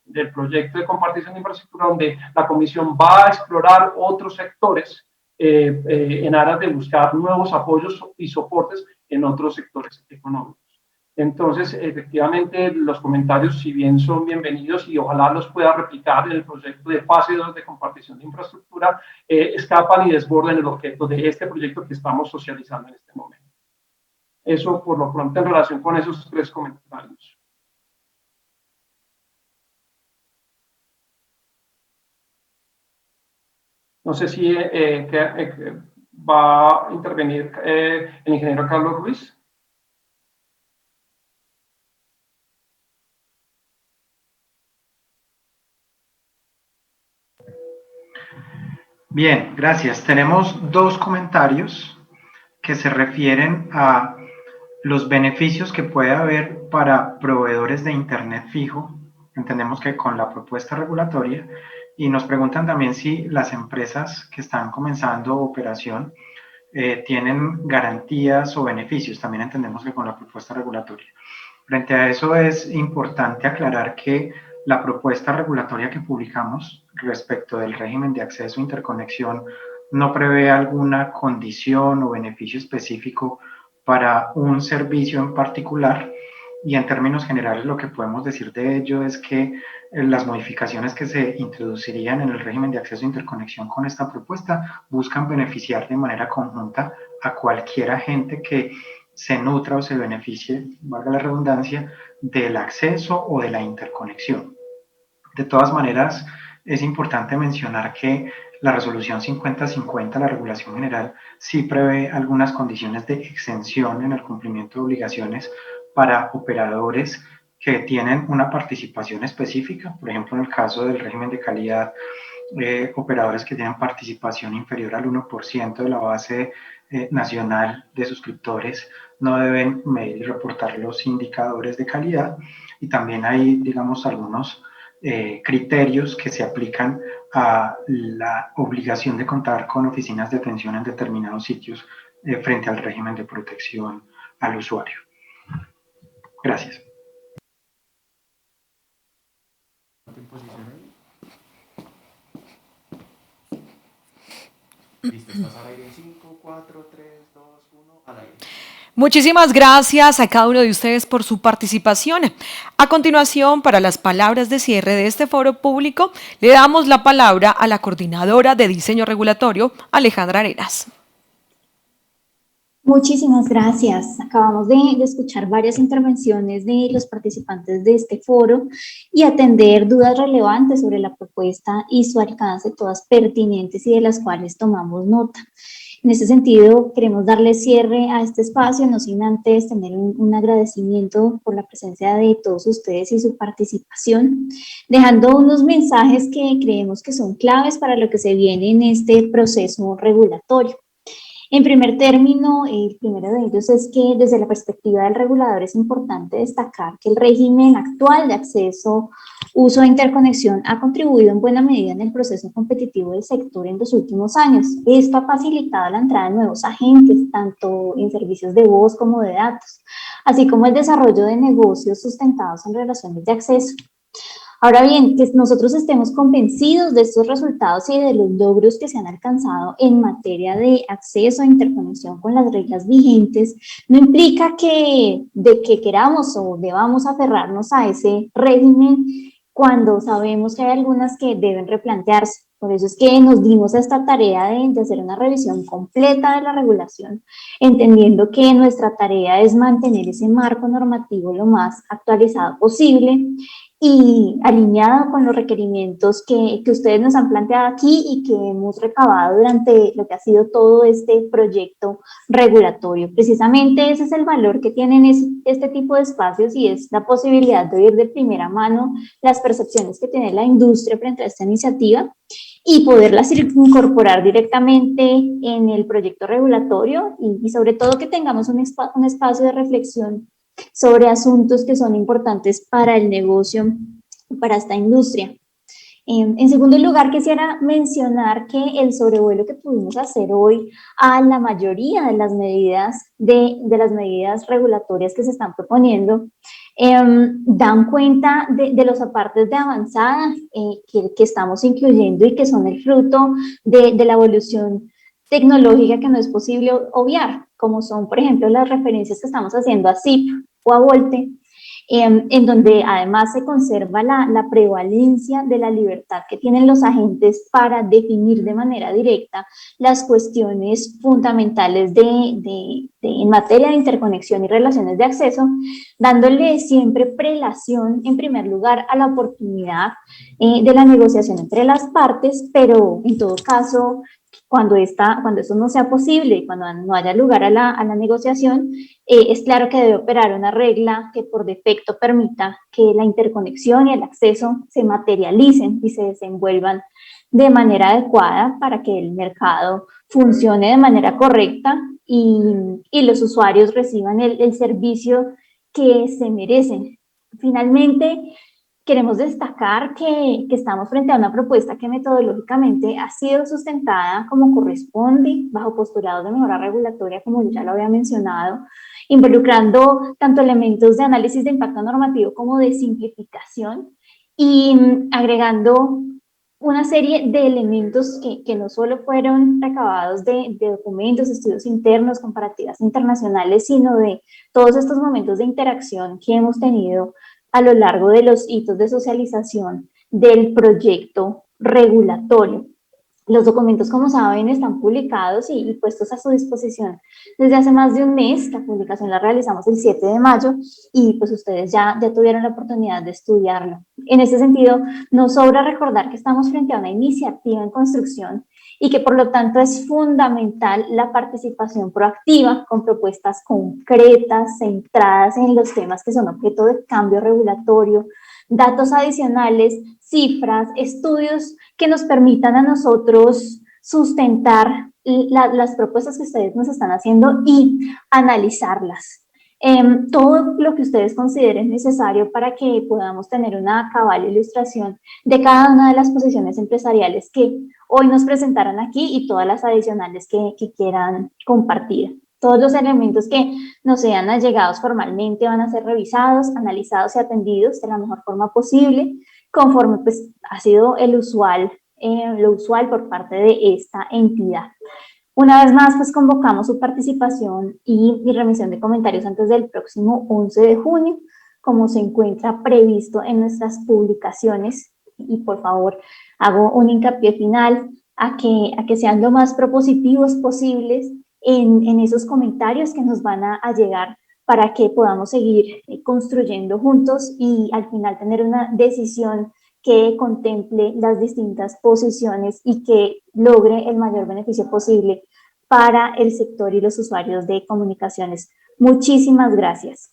del proyecto de compartición de infraestructura, donde la Comisión va a explorar otros sectores en aras de buscar nuevos apoyos y soportes en otros sectores económicos. Entonces, efectivamente, los comentarios, si bien son bienvenidos y ojalá los pueda replicar en el proyecto de fase 2 de compartición de infraestructura, escapan y desbordan el objeto de este proyecto que estamos socializando en este momento. Eso por lo pronto en relación con esos 3 comentarios. No sé si va a intervenir el ingeniero Carlos Ruiz. Bien, gracias. Tenemos 2 comentarios que se refieren a los beneficios que puede haber para proveedores de Internet fijo. Entendemos que con la propuesta regulatoria, y nos preguntan también si las empresas que están comenzando operación tienen garantías o beneficios. También entendemos que con la propuesta regulatoria. Frente a eso es importante aclarar que la propuesta regulatoria que publicamos respecto del régimen de acceso e interconexión no prevé alguna condición o beneficio específico para un servicio en particular, y en términos generales lo que podemos decir de ello es que las modificaciones que se introducirían en el régimen de acceso e interconexión con esta propuesta buscan beneficiar de manera conjunta a cualquier agente que se nutra o se beneficie, valga la redundancia, del acceso o de la interconexión. De todas maneras, es importante mencionar que la resolución 5050, la regulación general, sí prevé algunas condiciones de exención en el cumplimiento de obligaciones para operadores que tienen una participación específica. Por ejemplo, en el caso del régimen de calidad, operadores que tienen participación inferior al 1% de la base nacional de suscriptores no deben medir y reportar los indicadores de calidad, y también hay, digamos, algunos criterios que se aplican a la obligación de contar con oficinas de atención en determinados sitios frente al régimen de protección al usuario. Gracias. Listo, estás al aire en 5, 4, 3, 2, 1, al aire. Muchísimas gracias a cada uno de ustedes por su participación. A continuación, para las palabras de cierre de este foro público, le damos la palabra a la coordinadora de diseño regulatorio, Alejandra Arenas. Muchísimas gracias. Acabamos de escuchar varias intervenciones de los participantes de este foro y atender dudas relevantes sobre la propuesta y su alcance, todas pertinentes y de las cuales tomamos nota. En ese sentido, queremos darle cierre a este espacio, no sin antes tener un agradecimiento por la presencia de todos ustedes y su participación, dejando unos mensajes que creemos que son claves para lo que se viene en este proceso regulatorio. En primer término, el primero de ellos es que desde la perspectiva del regulador es importante destacar que el régimen actual de acceso, uso e interconexión ha contribuido en buena medida en el proceso competitivo del sector en los últimos años. Esto ha facilitado la entrada de nuevos agentes, tanto en servicios de voz como de datos, así como el desarrollo de negocios sustentados en relaciones de acceso. Ahora bien, que nosotros estemos convencidos de estos resultados y de los logros que se han alcanzado en materia de acceso e interconexión con las reglas vigentes, no implica que queramos o debamos aferrarnos a ese régimen cuando sabemos que hay algunas que deben replantearse. Por eso es que nos dimos a esta tarea de hacer una revisión completa de la regulación, entendiendo que nuestra tarea es mantener ese marco normativo lo más actualizado posible y alineado con los requerimientos que ustedes nos han planteado aquí y que hemos recabado durante lo que ha sido todo este proyecto regulatorio. Precisamente ese es el valor que tienen este tipo de espacios y es la posibilidad de oír de primera mano las percepciones que tiene la industria frente a esta iniciativa y poderlas incorporar directamente en el proyecto regulatorio y sobre todo que tengamos un espacio de reflexión sobre asuntos que son importantes para el negocio, para esta industria. En segundo lugar, quisiera mencionar que el sobrevuelo que pudimos hacer hoy a la mayoría de las medidas, de las medidas regulatorias que se están proponiendo, dan cuenta de los apartes de avanzada que estamos incluyendo y que son el fruto de la evolución tecnológica que no es posible obviar, como son, por ejemplo, las referencias que estamos haciendo a CIP o a VoLTE, en donde además se conserva la prevalencia de la libertad que tienen los agentes para definir de manera directa las cuestiones fundamentales en materia de interconexión y relaciones de acceso, dándole siempre prelación, en primer lugar, a la oportunidad de la negociación entre las partes, pero en todo caso, cuando eso no sea posible y cuando no haya lugar a la negociación, es claro que debe operar una regla que por defecto permita que la interconexión y el acceso se materialicen y se desenvuelvan de manera adecuada para que el mercado funcione de manera correcta y los usuarios reciban el servicio que se merecen. Finalmente, queremos destacar que estamos frente a una propuesta que metodológicamente ha sido sustentada como corresponde, bajo postulados de mejora regulatoria, como yo ya lo había mencionado, involucrando tanto elementos de análisis de impacto normativo como de simplificación y agregando una serie de elementos que no solo fueron recabados de documentos, estudios internos, comparativas internacionales, sino de todos estos momentos de interacción que hemos tenido a lo largo de los hitos de socialización del proyecto regulatorio. Los documentos, como saben, están publicados y puestos a su disposición desde hace más de un mes. La publicación la realizamos el 7 de mayo y pues ustedes ya tuvieron la oportunidad de estudiarlo. En ese sentido, nos sobra recordar que estamos frente a una iniciativa en construcción y que por lo tanto es fundamental la participación proactiva con propuestas concretas, centradas en los temas que son objeto de cambio regulatorio, datos adicionales, cifras, estudios que nos permitan a nosotros sustentar las propuestas que ustedes nos están haciendo y analizarlas. Todo lo que ustedes consideren necesario para que podamos tener una cabal ilustración de cada una de las posiciones empresariales que hoy nos presentaron aquí y todas las adicionales que quieran compartir. Todos los elementos que nos sean allegados formalmente van a ser revisados, analizados y atendidos de la mejor forma posible, conforme pues, ha sido lo usual por parte de esta entidad. Una vez más, pues convocamos su participación y remisión de comentarios antes del próximo 11 de junio, como se encuentra previsto en nuestras publicaciones. Y por favor, hago un hincapié final a que sean lo más propositivos posibles en esos comentarios que nos van a llegar para que podamos seguir construyendo juntos y al final tener una decisión que contemple las distintas posiciones y que logre el mayor beneficio posible para el sector y los usuarios de comunicaciones. Muchísimas gracias.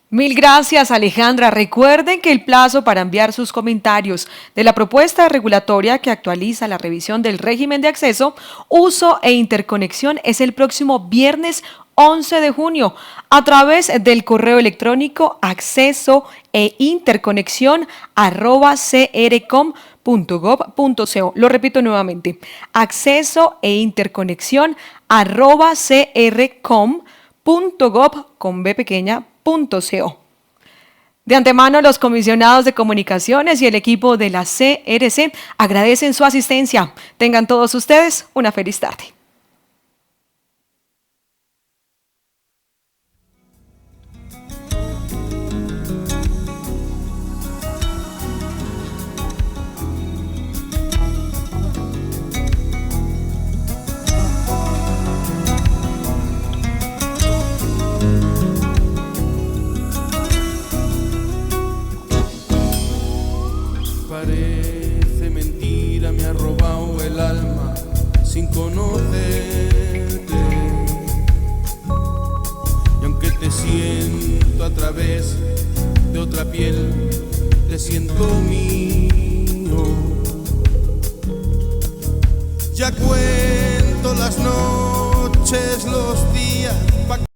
Mil gracias, Alejandra. Recuerden que el plazo para enviar sus comentarios de la propuesta regulatoria que actualiza la revisión del régimen de acceso, uso e interconexión es el próximo viernes 11 de junio a través del correo electrónico acceso@crcom.gov.co. Lo repito nuevamente, acceso@crcom.gov.co. De antemano, los comisionados de comunicaciones y el equipo de la CRC agradecen su asistencia. Tengan todos ustedes una feliz tarde. sin conocerte. Y aunque te siento a través de otra piel, te siento mío. Ya cuento las noches, los días.